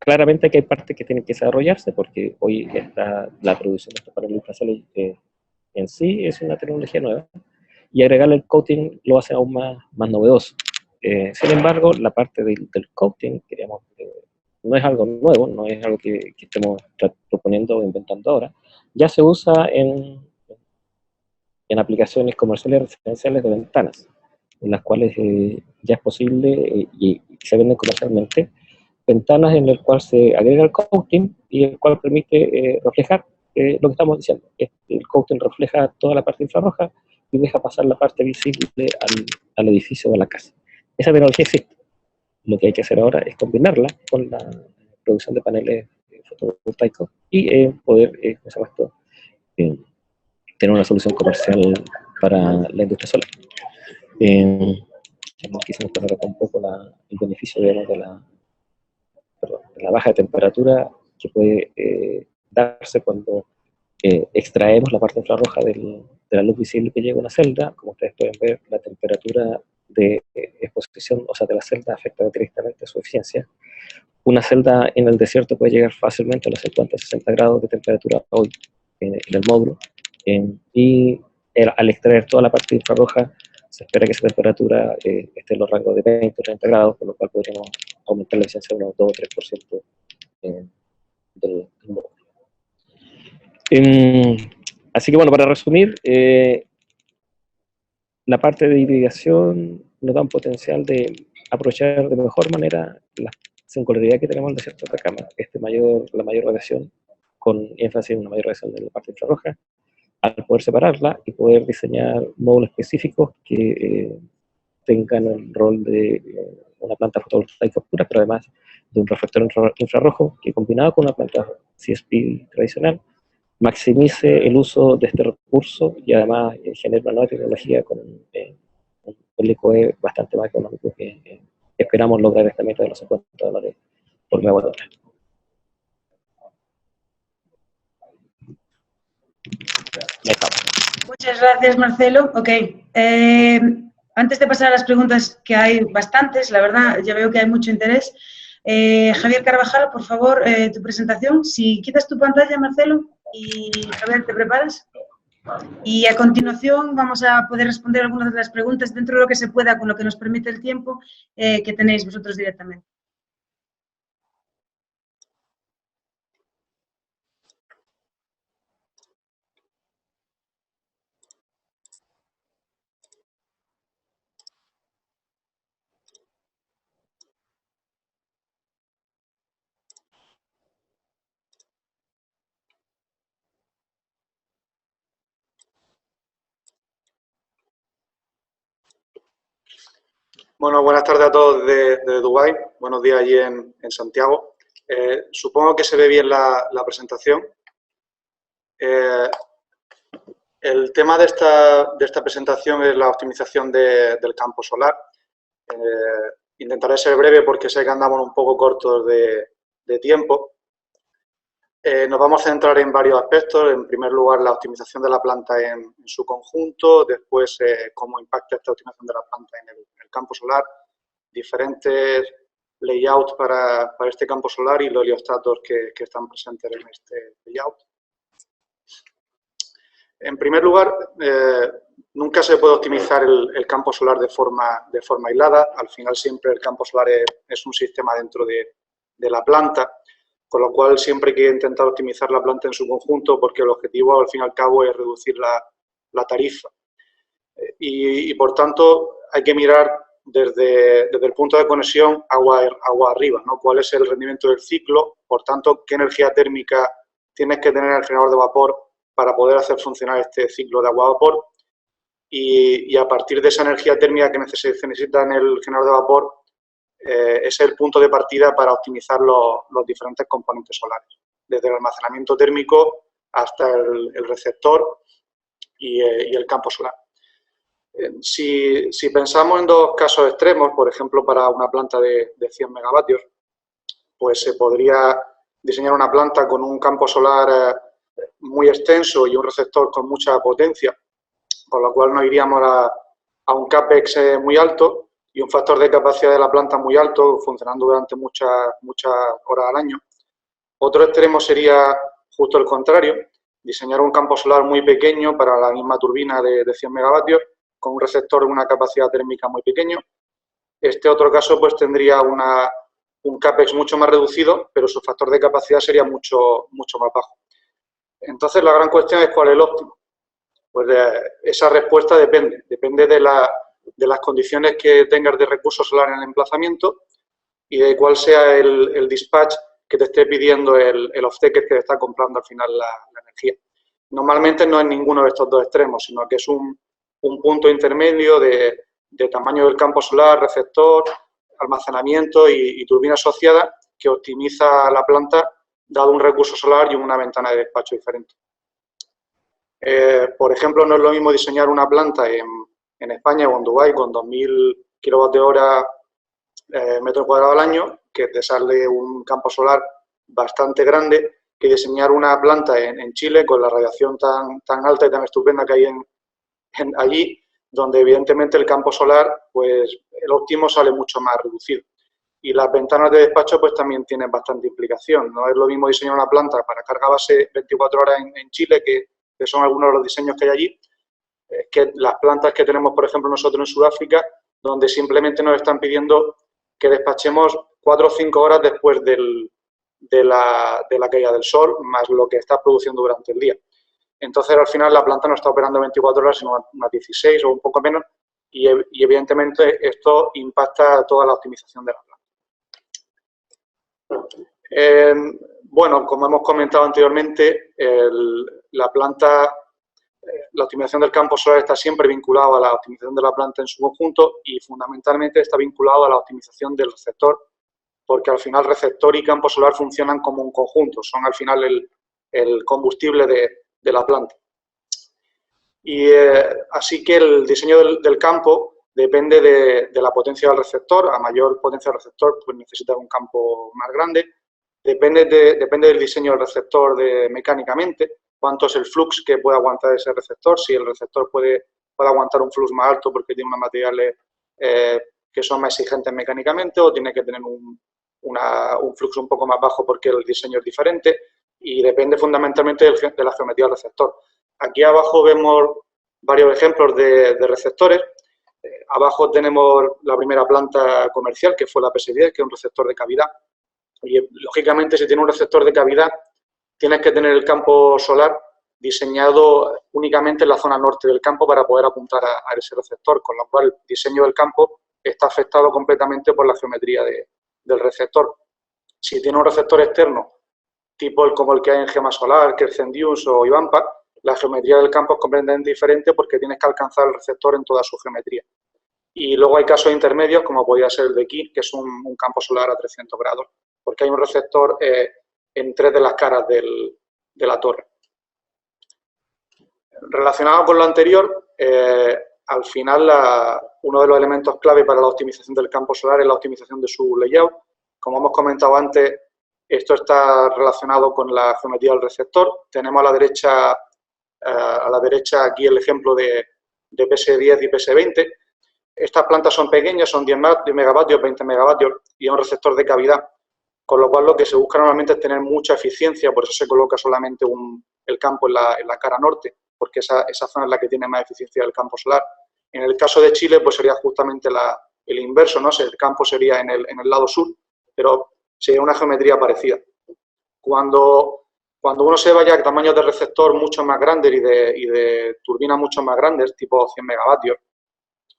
Claramente que hay partes que tienen que desarrollarse, porque hoy la producción de estos paneles bifaciales en sí es una tecnología nueva, y agregarle el coating lo hace aún más novedoso. Sin embargo, la parte del coating, no es algo nuevo, no es algo que estemos proponiendo o inventando ahora. Ya se usa en aplicaciones comerciales residenciales de ventanas, en las cuales ya es posible y se venden comercialmente ventanas en el cual se agrega el coating y el cual permite reflejar lo que estamos diciendo. El coating refleja toda la parte infrarroja y deja pasar la parte visible al edificio o a la casa. Esa tecnología existe. Lo que hay que hacer ahora es combinarla con la producción de paneles fotovoltaicos y poder, tener una solución comercial para la industria solar. Quisimos poner acá un poco el beneficio, digamos, de la baja de temperatura que puede darse cuando extraemos la parte infrarroja de la luz visible que llega a una celda. Como ustedes pueden ver, la temperatura de exposición, o sea, de la celda afecta directamente a su eficiencia. Una celda en el desierto puede llegar fácilmente a los 50-60 grados de temperatura hoy en el módulo, y al extraer toda la parte infrarroja se espera que esa temperatura esté en los rangos de 20 o 30 grados, por lo cual podríamos aumentar la eficiencia de unos 2 o 3% del módulo. Así que bueno, para resumir, la parte de hibridación nos da un potencial de aprovechar de mejor manera la singularidad que tenemos en el desierto de Atacama, la mayor radiación, con énfasis en una mayor radiación de la parte infrarroja, al poder separarla y poder diseñar módulos específicos que tengan el rol de una planta fotovoltaica pura, pero además de un reflector infrarrojo que, combinado con una planta CSP tradicional, maximice el uso de este recurso y además genere una nueva tecnología con un LCOE bastante más económico, que esperamos lograr esta meta de los $50 por megawatt hora. Muchas gracias, Marcelo. Ok. Antes de pasar a las preguntas, que hay bastantes, la verdad, ya veo que hay mucho interés. Javier Carvajal, por favor, tu presentación. Si quitas tu pantalla, Marcelo, y Javier, ¿te preparas? Y a continuación vamos a poder responder algunas de las preguntas dentro de lo que se pueda, con lo que nos permite el tiempo que tenéis vosotros directamente. Bueno, buenas tardes a todos de Dubái. Buenos días allí en Santiago. Supongo que se ve bien la presentación. El tema de esta presentación es la optimización del campo solar. Intentaré ser breve porque sé que andamos un poco cortos de tiempo. Nos vamos a centrar en varios aspectos. En primer lugar, la optimización de la planta en su conjunto. Después, cómo impacta esta optimización de la planta en el campo solar. Diferentes layouts para este campo solar y los heliostatos que están presentes en este layout. En primer lugar, nunca se puede optimizar el campo solar de forma aislada. Al final, siempre el campo solar es un sistema dentro de la planta, con lo cual siempre hay que intentar optimizar la planta en su conjunto, porque el objetivo, al fin y al cabo, es reducir la tarifa. Y por tanto, hay que mirar desde el punto de conexión agua arriba, ¿no? ¿Cuál es el rendimiento del ciclo? Por tanto, ¿qué energía térmica tienes que tener en el generador de vapor para poder hacer funcionar este ciclo de agua-vapor? Y a partir de esa energía térmica que se necesita en el generador de vapor, ese es el punto de partida para optimizar los diferentes componentes solares, desde el almacenamiento térmico hasta el receptor y el campo solar. Si pensamos en dos casos extremos, por ejemplo, para una planta de 100 megavatios, pues se podría diseñar una planta con un campo solar muy extenso y un receptor con mucha potencia, con lo cual no iríamos a un CAPEX muy alto y un factor de capacidad de la planta muy alto, funcionando durante muchas horas al año. Otro extremo sería justo el contrario, diseñar un campo solar muy pequeño para la misma turbina de 100 megavatios, con un receptor de una capacidad térmica muy pequeño. Este otro caso pues tendría un CAPEX mucho más reducido, pero su factor de capacidad sería mucho más bajo. Entonces, la gran cuestión es cuál es el óptimo. Pues esa respuesta depende de las condiciones que tengas de recursos solares en el emplazamiento y de cuál sea el dispatch que te esté pidiendo el off-taker que te está comprando al final la energía. Normalmente no es ninguno de estos dos extremos, sino que es un un punto intermedio de tamaño del campo solar, receptor, almacenamiento y turbina asociada que optimiza la planta dado un recurso solar y una ventana de despacho diferente. Por ejemplo, no es lo mismo diseñar una planta en España o en Dubái con 2.000 kWh metro cuadrado al año, que te sale un campo solar bastante grande, que diseñar una planta en Chile con la radiación tan alta y tan estupenda que hay allí, donde evidentemente el campo solar, pues el óptimo sale mucho más reducido. Y las ventanas de despacho pues también tienen bastante implicación. No es lo mismo diseñar una planta para carga base 24 horas en Chile, que son algunos de los diseños que hay allí, que las plantas que tenemos, por ejemplo, nosotros en Sudáfrica, donde simplemente nos están pidiendo que despachemos 4 o 5 horas después de la caída del sol, más lo que está produciendo durante el día. Entonces, al final, la planta no está operando 24 horas, sino unas 16 o un poco menos, y evidentemente esto impacta toda la optimización de la planta. Bueno, como hemos comentado anteriormente, la optimización del campo solar está siempre vinculada a la optimización de la planta en su conjunto y fundamentalmente está vinculado a la optimización del receptor, porque al final receptor y campo solar funcionan como un conjunto, son al final el combustible de la planta. Y así que el diseño del campo depende de la potencia del receptor. A mayor potencia del receptor, pues necesita un campo más grande. Depende del diseño del receptor mecánicamente, cuánto es el flux que puede aguantar ese receptor, si el receptor puede aguantar un flux más alto porque tiene unos materiales que son más exigentes mecánicamente, o tiene que tener un flux un poco más bajo porque el diseño es diferente, y depende fundamentalmente de la geometría del receptor. Aquí abajo vemos varios ejemplos de receptores. Abajo tenemos la primera planta comercial, que fue la PS10, que es un receptor de cavidad. Y lógicamente, si tiene un receptor de cavidad, tienes que tener el campo solar diseñado únicamente en la zona norte del campo para poder apuntar a ese receptor, con lo cual el diseño del campo está afectado completamente por la geometría del receptor. Si tiene un receptor externo, tipo como el que hay en Gema Solar, Kerzendius o Ivampa, la geometría del campo es completamente diferente porque tienes que alcanzar el receptor en toda su geometría. Y luego hay casos intermedios, como podría ser el de aquí, que es un campo solar a 300 grados, porque hay un receptor en 3 de las caras de la torre. Relacionado con lo anterior, al final uno de los elementos clave para la optimización del campo solar es la optimización de su layout. Como hemos comentado antes, esto está relacionado con la geometría del receptor. Tenemos a la derecha aquí el ejemplo de PS10 y PS20. Estas plantas son pequeñas, son 10 megavatios, 20 megavatios y es un receptor de cavidad, con lo cual lo que se busca normalmente es tener mucha eficiencia, por eso se coloca solamente el campo en la cara norte, porque esa zona es la que tiene más eficiencia del campo solar. En el caso de Chile, pues sería justamente el inverso, ¿no? El campo sería en el lado sur, pero sería una geometría parecida. Cuando uno se vaya a tamaños de receptor mucho más grandes y de turbinas mucho más grandes, tipo 100 megavatios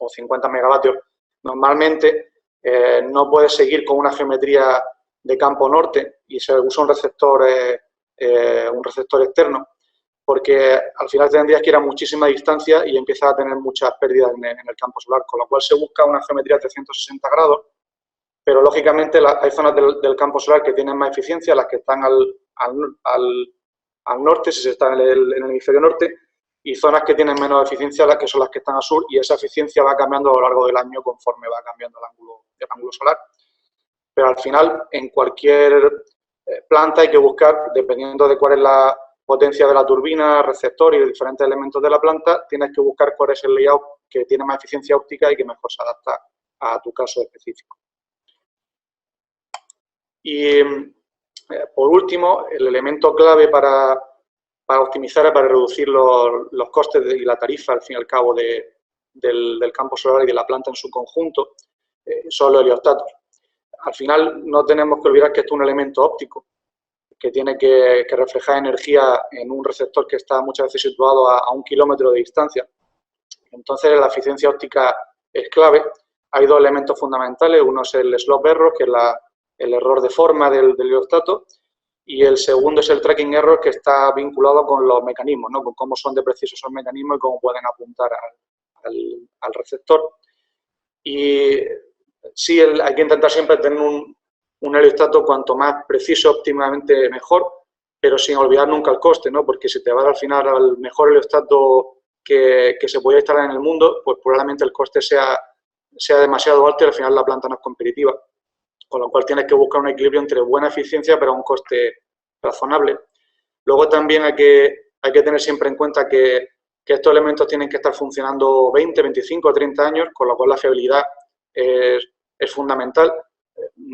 o 50 megavatios, normalmente no puede seguir con una geometría de campo norte y se usa un receptor externo, porque al final tendrías que ir a muchísima distancia y empiezas a tener muchas pérdidas en el campo solar, con lo cual se busca una geometría de 360 grados, pero lógicamente hay zonas del campo solar que tienen más eficiencia, las que están al norte, si se está en el hemisferio norte, y zonas que tienen menos eficiencia, las que son las que están al sur, y esa eficiencia va cambiando a lo largo del año conforme va cambiando el ángulo solar. Pero al final, en cualquier planta hay que buscar, dependiendo de cuál es la potencia de la turbina, receptor y de diferentes elementos de la planta, tienes que buscar cuál es el layout que tiene más eficiencia óptica y que mejor se adapta a tu caso específico. Y por último, el elemento clave para optimizar y para reducir los costes y la tarifa, al fin y al cabo, del campo solar y de la planta en su conjunto, son los heliostatos. Al final, no tenemos que olvidar que esto es un elemento óptico que tiene que reflejar energía en un receptor que está muchas veces situado a 1 kilómetro de distancia. Entonces, la eficiencia óptica es clave. Hay dos elementos fundamentales. Uno es el slope error, que es el error de forma del heliostato, y el segundo es el tracking error, que está vinculado con los mecanismos, ¿no? Con cómo son de precisos esos mecanismos y cómo pueden apuntar al receptor. Y sí, hay que intentar siempre tener un heliostato cuanto más preciso, óptimamente mejor, pero sin olvidar nunca el coste, ¿no? Porque si te vas al final al mejor heliostato que se puede instalar en el mundo, pues probablemente el coste sea demasiado alto y al final la planta no es competitiva. Con lo cual tienes que buscar un equilibrio entre buena eficiencia pero a un coste razonable. Luego también hay que tener siempre en cuenta que estos elementos tienen que estar funcionando 20, 25, 30 años, con lo cual la fiabilidad es fundamental.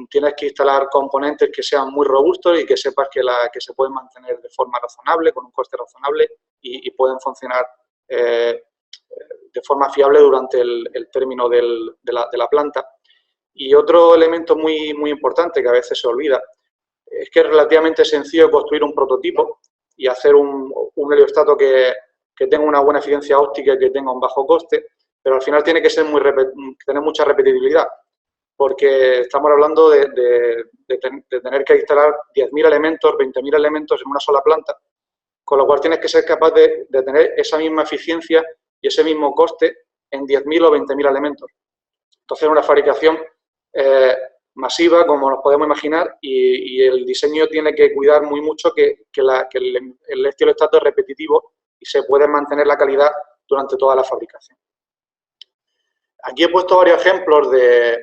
Tienes que instalar componentes que sean muy robustos y que sepas que se pueden mantener de forma razonable, con un coste razonable y pueden funcionar de forma fiable durante el término de la planta. Y otro elemento muy, muy importante que a veces se olvida es que es relativamente sencillo construir un prototipo y hacer un heliostato que tenga una buena eficiencia óptica y que tenga un bajo coste, pero al final tiene que ser tener mucha repetibilidad, porque estamos hablando de tener que instalar 10.000 elementos, 20.000 elementos en una sola planta, con lo cual tienes que ser capaz de tener esa misma eficiencia y ese mismo coste en 10.000 o 20.000 elementos. Entonces, una fabricación masiva, como nos podemos imaginar, y el diseño tiene que cuidar muy mucho que el heliostato es repetitivo y se puede mantener la calidad durante toda la fabricación. Aquí he puesto varios ejemplos de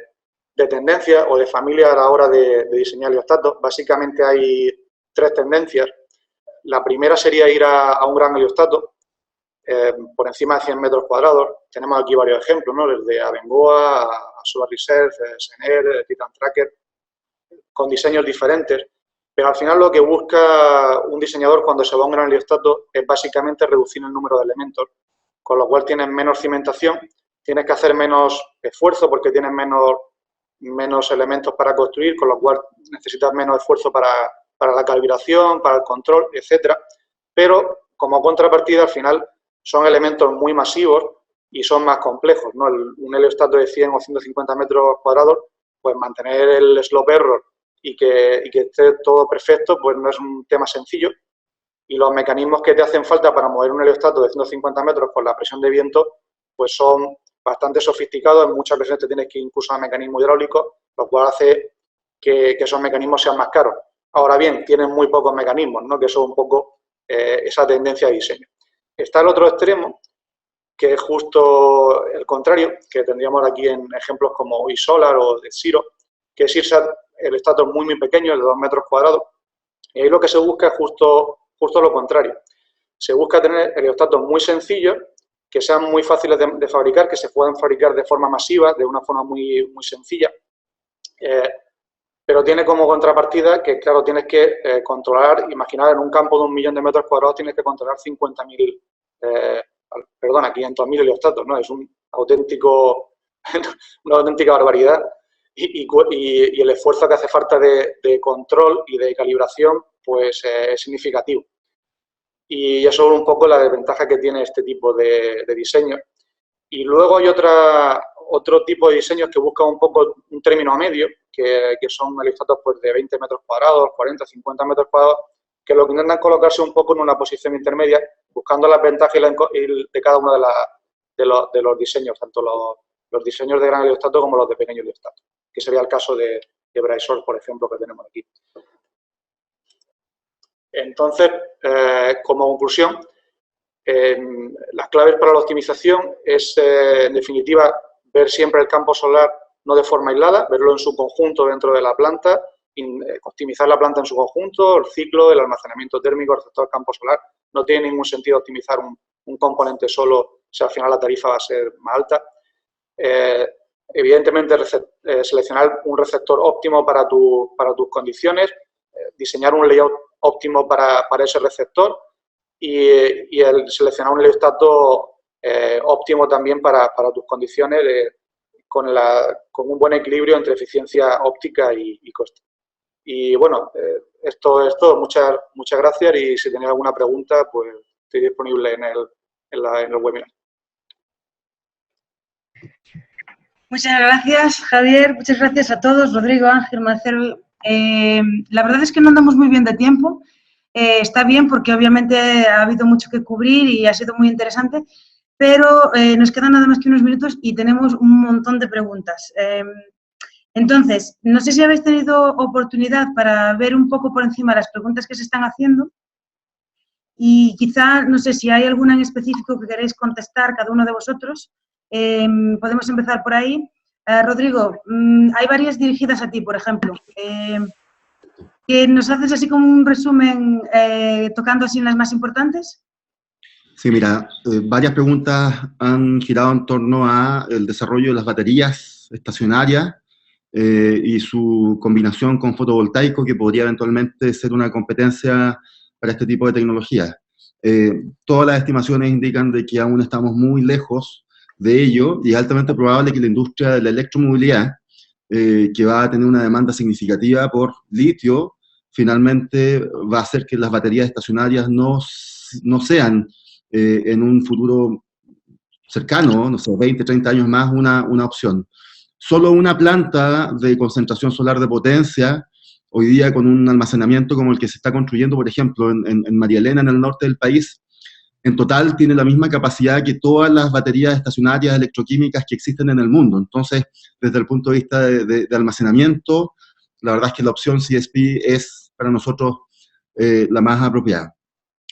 tendencias o de familias a la hora de diseñar heliostatos. Básicamente hay 3 tendencias. La primera sería ir a un gran heliostato, por encima de 100 metros cuadrados. Tenemos aquí varios ejemplos, ¿no? Desde Abengoa a Solar Reserve, Sener, Titan Tracker, con diseños diferentes. Pero al final lo que busca un diseñador cuando se va a un gran heliostato es básicamente reducir el número de elementos, con lo cual tienes menos cimentación, tienes que hacer menos esfuerzo porque tienes menos elementos para construir, con lo cual necesitas menos esfuerzo para la calibración, para el control, etcétera. Pero como contrapartida, al final son elementos muy masivos y son más complejos, ¿no? Un heliostato de 100 o 150 metros cuadrados, pues mantener el slope error y que esté todo perfecto, pues no es un tema sencillo. Y los mecanismos que te hacen falta para mover un heliostato de 150 metros con la presión de viento, pues son bastante sofisticados. En muchas veces te tienes que incluso a mecanismos hidráulicos, lo cual hace que esos mecanismos sean más caros. Ahora bien, tienen muy pocos mecanismos, ¿no? Que eso es un poco esa tendencia de diseño. Está el otro extremo, que es justo el contrario, que tendríamos aquí en ejemplos como iSolar o de Zero, que es irse a heliostatos muy, muy pequeños, de 2 metros cuadrados. Y ahí lo que se busca es justo lo contrario. Se busca tener heliostatos muy sencillos, que sean muy fáciles de fabricar, que se puedan fabricar de forma masiva, de una forma muy, muy sencilla. Pero tiene como contrapartida que, claro, tienes que controlar, imaginar en un campo de 1 millón de metros cuadrados tienes que controlar 500.000 heliostatos, ¿no? Es una auténtica barbaridad y el esfuerzo que hace falta de control y de calibración, pues es significativo. Y eso es un poco la desventaja que tiene este tipo de diseño. Y luego hay otro tipo de diseños que buscan un poco un término medio, que son heliostatos pues, de 20 metros cuadrados, 40, 50 metros cuadrados, que lo que intentan colocarse un poco en una posición intermedia, buscando las ventajas de cada uno de los diseños, tanto los diseños de gran heliostato como los de pequeño heliostato, que sería el caso de BrightSource, por ejemplo, que tenemos aquí. Entonces, como conclusión, las claves para la optimización es, en definitiva, ver siempre el campo solar no de forma aislada, verlo en su conjunto dentro de la planta, optimizar la planta en su conjunto, el ciclo, el almacenamiento térmico, el receptor campo solar. No tiene ningún sentido optimizar un componente solo si al final la tarifa va a ser más alta. Evidentemente, seleccionar un receptor óptimo para tus condiciones, diseñar un layout óptimo para ese receptor y el seleccionar un heliostato óptimo también para tus condiciones con un buen equilibrio entre eficiencia óptica y coste. Y bueno, esto es todo. Muchas gracias y si tenéis alguna pregunta, pues estoy disponible en el webinar. Muchas gracias, Javier. Muchas gracias a todos, Rodrigo, Ángel, Marcelo. La verdad es que no andamos muy bien de tiempo. Está bien porque obviamente ha habido mucho que cubrir y ha sido muy interesante, pero nos quedan nada más que unos minutos y tenemos un montón de preguntas. Entonces, no sé si habéis tenido oportunidad para ver un poco por encima las preguntas que se están haciendo y quizá, no sé si hay alguna en específico que queréis contestar cada uno de vosotros. Podemos empezar por ahí. Rodrigo, hay varias dirigidas a ti, por ejemplo. ¿Que nos haces así como un resumen tocando así las más importantes? Sí, mira, varias preguntas han girado en torno a el desarrollo de las baterías estacionarias y su combinación con fotovoltaico, que podría eventualmente ser una competencia para este tipo de tecnologías. Todas las estimaciones indican de que aún estamos muy lejos de ello y es altamente probable que la industria de la electromovilidad, que va a tener una demanda significativa por litio, finalmente va a hacer que las baterías estacionarias no sean en un futuro cercano, no sé, 20, 30 años más, una opción. Solo una planta de concentración solar de potencia, hoy día con un almacenamiento como el que se está construyendo, por ejemplo, en María Elena, en el norte del país, en total tiene la misma capacidad que todas las baterías estacionarias electroquímicas que existen en el mundo. Entonces, desde el punto de vista de almacenamiento, la verdad es que la opción CSP es para nosotros la más apropiada.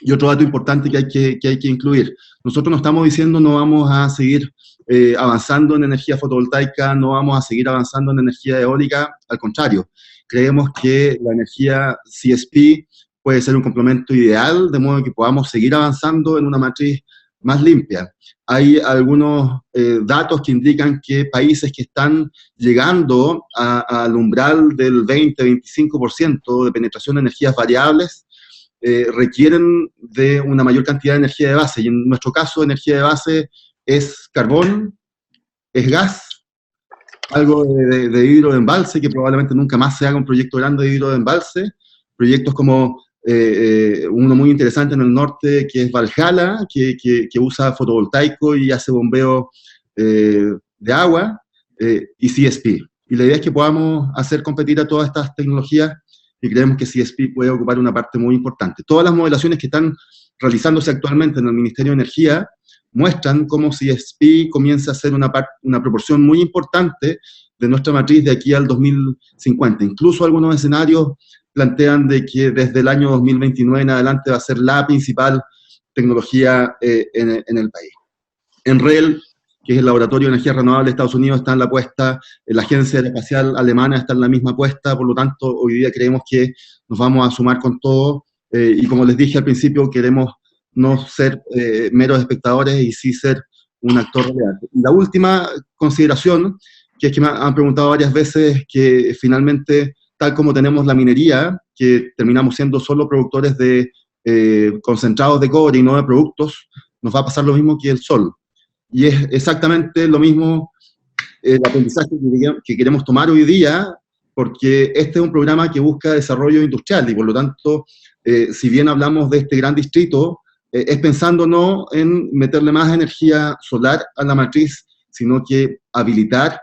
Y otro dato importante que hay que incluir, nosotros no estamos diciendo no vamos a seguir avanzando en energía fotovoltaica, no vamos a seguir avanzando en energía eólica, al contrario, creemos que la energía CSP puede ser un complemento ideal, de modo que podamos seguir avanzando en una matriz más limpia. Hay algunos datos que indican que países que están llegando al umbral del 20-25% de penetración de energías variables, requieren de una mayor cantidad de energía de base, y en nuestro caso energía de base es carbón, es gas, algo de hidroembalse, que probablemente nunca más se haga un proyecto grande de hidroembalse, proyectos como uno muy interesante en el norte, que es Valhalla, que usa fotovoltaico y hace bombeo de agua, y CSP. Y la idea es que podamos hacer competir a todas estas tecnologías y creemos que CSP puede ocupar una parte muy importante. Todas las modelaciones que están realizándose actualmente en el Ministerio de Energía muestran cómo CSP comienza a ser una proporción muy importante de nuestra matriz de aquí al 2050. Incluso algunos escenarios plantean de que desde el año 2029 en adelante va a ser la principal tecnología en el país. Enrel, que es el Laboratorio de Energía Renovable de Estados Unidos, está en la apuesta, la Agencia Espacial Alemana está en la misma apuesta, por lo tanto, hoy día creemos que nos vamos a sumar con todo, y como les dije al principio, queremos no ser meros espectadores y sí ser un actor relevante. La última consideración, que es que me han preguntado varias veces que finalmente, tal como tenemos la minería, que terminamos siendo solo productores de concentrados de cobre y no de productos, nos va a pasar lo mismo que el sol. Y es exactamente lo mismo el aprendizaje que queremos tomar hoy día, porque este es un programa que busca desarrollo industrial y por lo tanto, si bien hablamos de este gran distrito, es pensando no en meterle más energía solar a la matriz, sino que habilitar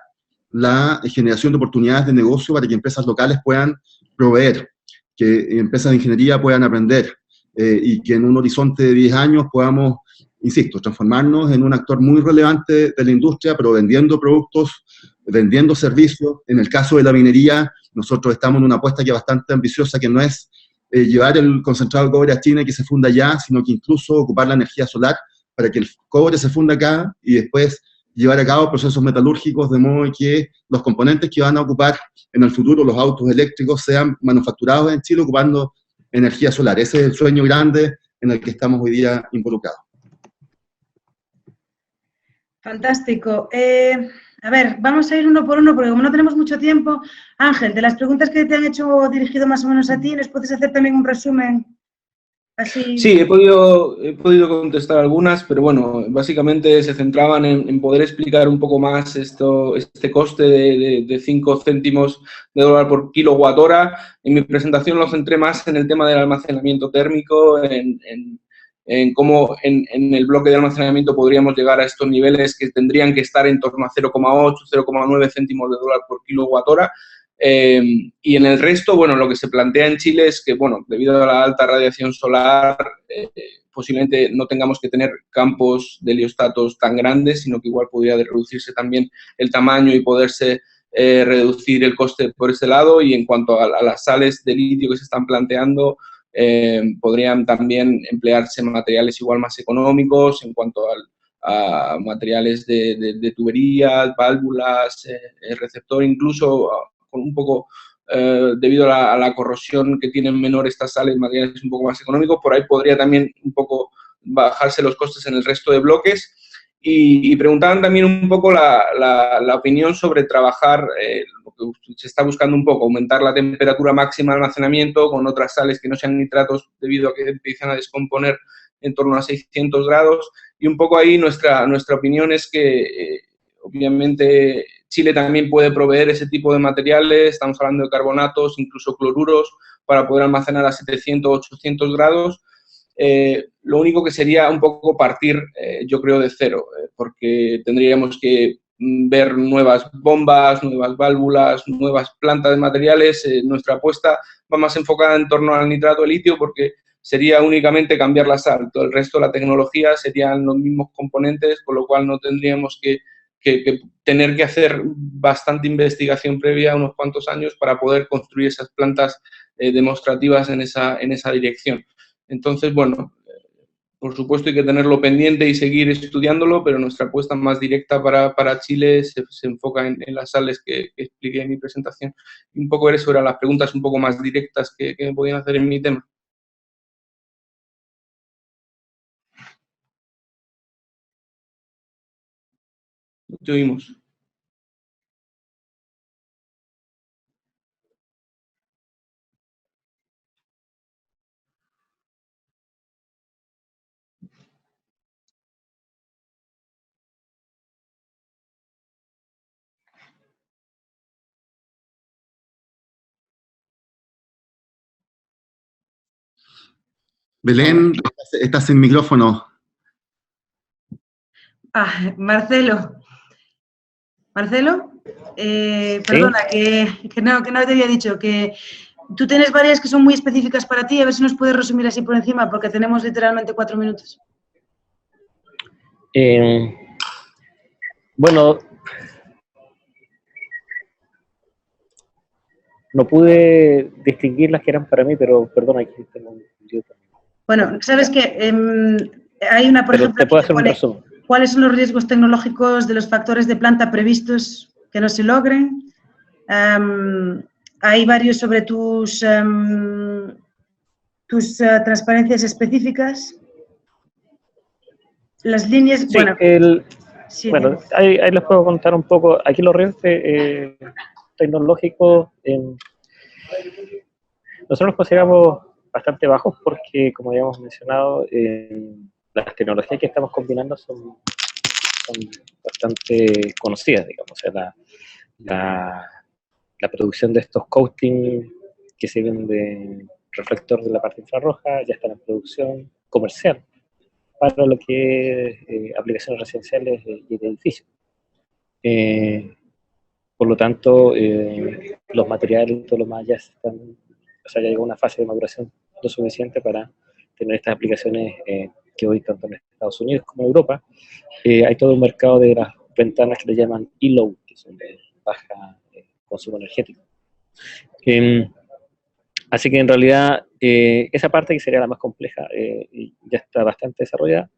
la generación de oportunidades de negocio para que empresas locales puedan proveer, que empresas de ingeniería puedan aprender, y que en un horizonte de 10 años podamos, insisto, transformarnos en un actor muy relevante de la industria, pero vendiendo productos, vendiendo servicios. En el caso de la minería, nosotros estamos en una apuesta que es bastante ambiciosa, que no es llevar el concentrado de cobre a China y que se funda allá, sino que incluso ocupar la energía solar para que el cobre se funda acá y después llevar a cabo procesos metalúrgicos de modo que los componentes que van a ocupar en el futuro los autos eléctricos sean manufacturados en Chile ocupando energía solar. Ese es el sueño grande en el que estamos hoy día involucrados. Fantástico. A ver, vamos a ir uno por uno, porque como no tenemos mucho tiempo, Ángel, de las preguntas que te han hecho dirigido más o menos a ti, ¿nos puedes hacer también un resumen así? Sí, he podido contestar algunas, pero bueno, básicamente se centraban en poder explicar un poco más este coste de 5 céntimos de dólar por kilowatt hora. En mi presentación lo centré más en el tema del almacenamiento térmico, en cómo en el bloque de almacenamiento podríamos llegar a estos niveles que tendrían que estar en torno a 0,8, 0,9 céntimos de dólar por kilowatt hora. Y en el resto, bueno, lo que se plantea en Chile es que, bueno, debido a la alta radiación solar, posiblemente no tengamos que tener campos de heliostatos tan grandes, sino que igual podría reducirse también el tamaño y poderse reducir el coste por ese lado. Y en cuanto a las sales de litio que se están planteando, podrían también emplearse materiales igual más económicos en cuanto a materiales de tuberías, válvulas, receptor, incluso con un poco, debido a la corrosión que tienen menor estas sales, materiales un poco más económicos. Por ahí podría también un poco bajarse los costes en el resto de bloques. Y preguntaban también un poco la opinión sobre trabajar, lo que se está buscando un poco, aumentar la temperatura máxima de almacenamiento con otras sales que no sean nitratos debido a que empiezan a descomponer en torno a 600 grados. Y un poco ahí nuestra opinión es que, obviamente, Chile también puede proveer ese tipo de materiales, estamos hablando de carbonatos, incluso cloruros, para poder almacenar a 700, 800 grados. Lo único que sería un poco partir, yo creo, de cero, porque tendríamos que ver nuevas bombas, nuevas válvulas, nuevas plantas de materiales. Nuestra apuesta va más enfocada en torno al nitrato de litio porque sería únicamente cambiar la sal. Todo el resto de la tecnología serían los mismos componentes, con lo cual no tendríamos que tener que hacer bastante investigación previa, unos cuantos años, para poder construir esas plantas demostrativas en esa dirección. Entonces, bueno, por supuesto hay que tenerlo pendiente y seguir estudiándolo, pero nuestra apuesta más directa para Chile se enfoca en las sales que expliqué en mi presentación. Y un poco eso eran las preguntas un poco más directas que me podían hacer en mi tema. Te oímos. Belén, estás sin micrófono. Marcelo. Marcelo, perdona, que no te había dicho, que tú tienes varias que son muy específicas para ti, a ver si nos puedes resumir así por encima, porque tenemos literalmente 4 minutos. Bueno, no pude distinguir las que eran para mí, pero perdona, aquí tengo un lío también. Bueno, sabes que hay una, por pero ejemplo, te puedo hacer un resumen. ¿Cuáles son los riesgos tecnológicos de los factores de planta previstos que no se logren? Hay varios sobre tus transparencias específicas. Las líneas, Sí, bueno, ahí les puedo contar un poco. Aquí los riesgos tecnológicos nosotros los consideramos bastante bajos porque, como ya hemos mencionado, las tecnologías que estamos combinando son bastante conocidas, digamos. O sea, la producción de estos coating que sirven de reflector de la parte infrarroja ya están en producción comercial para lo que es aplicaciones residenciales y de edificios. Por lo tanto, los materiales y todo lo más ya están, o sea, ya llegó a una fase de maduración lo suficiente para tener estas aplicaciones que hoy, tanto en Estados Unidos como en Europa, hay todo un mercado de las ventanas que le llaman E-Load, que son de baja consumo energético. Así que en realidad esa parte que sería la más compleja ya está bastante desarrollada.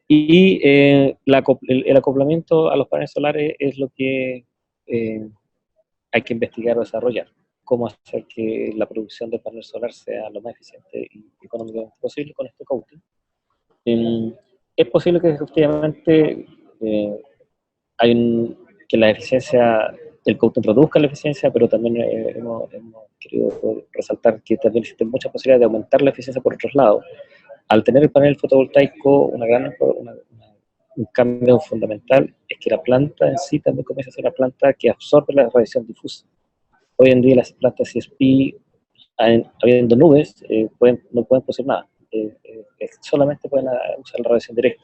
Y el acoplamiento a los paneles solares es lo que hay que investigar o desarrollar. Cómo hacer que la producción de panel solar sea lo más eficiente y económicamente posible con este coating. Es posible que efectivamente que la eficiencia del coating produzca la eficiencia, pero también hemos querido resaltar que también existen muchas posibilidades de aumentar la eficiencia por otros lados. Al tener el panel fotovoltaico, un cambio fundamental es que la planta en sí también comienza a ser una planta que absorbe la radiación difusa. Hoy en día las plantas CSP, habiendo nubes, no pueden producir nada. Solamente pueden usar la radiación directa.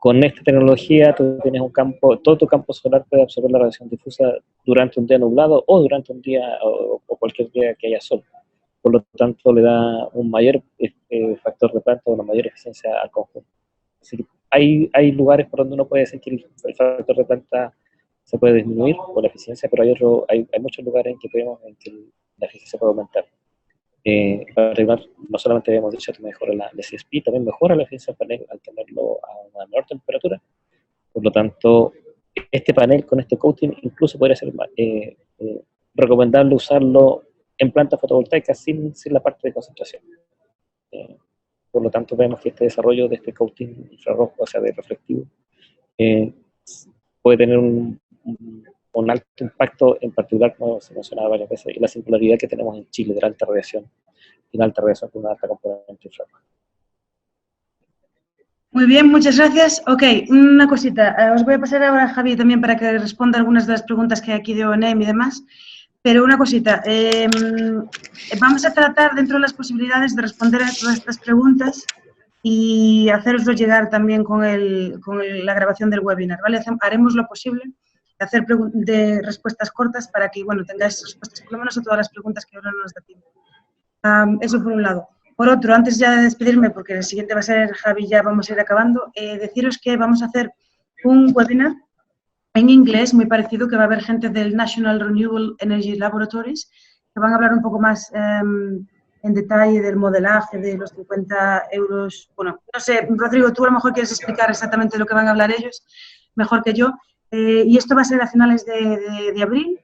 Con esta tecnología tú tienes un campo, todo tu campo solar puede absorber la radiación difusa durante un día nublado o durante un día o cualquier día que haya sol. Por lo tanto, le da un mayor factor de planta, una mayor eficiencia al conjunto. Así que hay lugares por donde uno puede decir que el factor de planta se puede disminuir por la eficiencia, pero hay muchos lugares en que la eficiencia puede aumentar. Para arreglar, no solamente habíamos dicho que mejora la CSP, también mejora la eficiencia del panel al tenerlo a una menor temperatura. Por lo tanto, este panel con este coating incluso podría ser recomendable usarlo en plantas fotovoltaicas sin la parte de concentración. Por lo tanto, vemos que este desarrollo de este coating infrarrojo, o sea, de reflectivo, puede tener un alto impacto, en particular, como se mencionaba varias veces, y la singularidad que tenemos en Chile de la alta radiación, y la alta radiación con una alta componente infrarroja. Muy bien, muchas gracias. Ok, una cosita. Os voy a pasar ahora a Javi también para que responda algunas de las preguntas que hay aquí de ONEM y demás. Pero una cosita, vamos a tratar dentro de las posibilidades de responder a todas estas preguntas y haceroslo llegar también con la grabación del webinar, ¿vale? Haremos lo posible de hacer respuestas cortas para que, bueno, tengáis respuestas por lo menos a todas las preguntas que ahora no nos da tiempo. Eso por un lado. Por otro, antes ya de despedirme, porque el siguiente va a ser Javi, ya vamos a ir acabando, deciros que vamos a hacer un webinar en inglés muy parecido, que va a haber gente del National Renewable Energy Laboratories, que van a hablar un poco más en detalle del modelaje, de los 50 euros. Bueno, no sé, Rodrigo, tú a lo mejor quieres explicar exactamente lo que van a hablar ellos, mejor que yo. Y esto va a ser a finales de abril,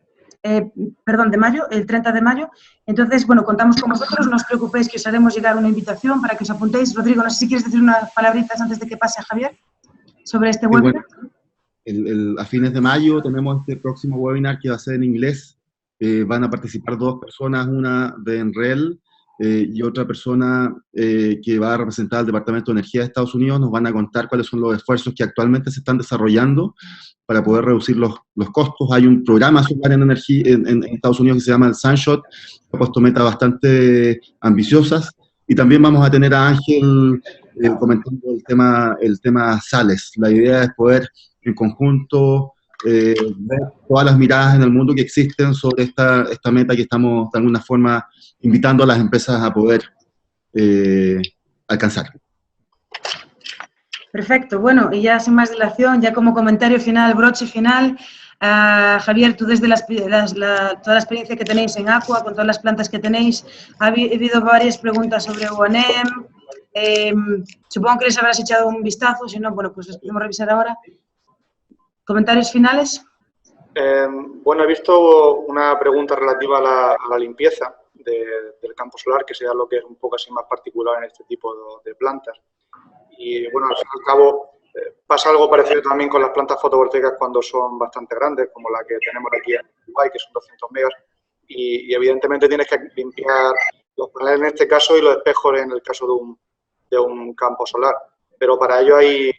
perdón, de mayo, el 30 de mayo. Entonces, bueno, contamos con vosotros, no os preocupéis que os haremos llegar una invitación para que os apuntéis. Rodrigo, no sé si quieres decir unas palabritas antes de que pase a Javier sobre este webinar. Bueno, a fines de mayo tenemos este próximo webinar que va a ser en inglés. Van a participar 2 personas, una de Enrel y otra persona que va a representar al Departamento de Energía de Estados Unidos. Nos van a contar cuáles son los esfuerzos que actualmente se están desarrollando para poder reducir los costos. Hay un programa solar en energía en Estados Unidos que se llama el Sunshot, que ha puesto metas bastante ambiciosas. Y también vamos a tener a Ángel comentando el tema sales. La idea es poder en conjunto ver todas las miradas en el mundo que existen sobre esta meta que estamos de alguna forma invitando a las empresas a poder alcanzar. Perfecto, bueno, y ya sin más dilación, ya como comentario final, broche final, Javier, tú desde toda la experiencia que tenéis en Aqua, con todas las plantas que tenéis, ha habido varias preguntas sobre ONEM, supongo que les habrás echado un vistazo, si no, bueno, pues los podemos revisar ahora. ¿Comentarios finales? Bueno, he visto una pregunta relativa a la limpieza del campo solar, que sería lo que es un poco así más particular en este tipo de plantas. Y bueno, al fin y al cabo, pasa algo parecido también con las plantas fotovoltaicas cuando son bastante grandes, como la que tenemos aquí en Dubái, que son 200 megas, y evidentemente tienes que limpiar los paneles en este caso y los espejos en el caso de un campo solar. Pero para ello hay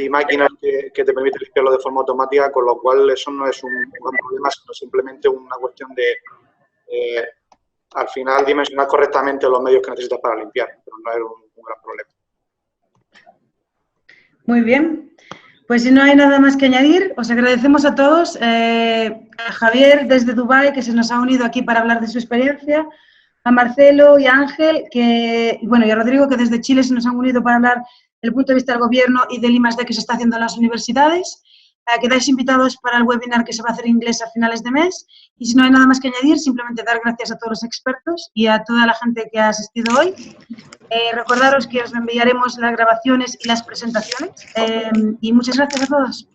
máquinas que te permiten limpiarlo de forma automática, con lo cual eso no es un gran problema, sino simplemente una cuestión de, al final, dimensionar correctamente los medios que necesitas para limpiar, pero no es un gran problema. Muy bien. Pues si no hay nada más que añadir, os agradecemos a todos. A Javier desde Dubái, que se nos ha unido aquí para hablar de su experiencia, a Marcelo y a Ángel, y a Rodrigo, que desde Chile se nos han unido para hablar del punto de vista del gobierno y del I+D que se está haciendo en las universidades. Quedáis invitados para el webinar que se va a hacer en inglés a finales de mes. Y si no hay nada más que añadir, simplemente dar gracias a todos los expertos y a toda la gente que ha asistido hoy. Recordaros que os enviaremos las grabaciones y las presentaciones. Y muchas gracias a todos.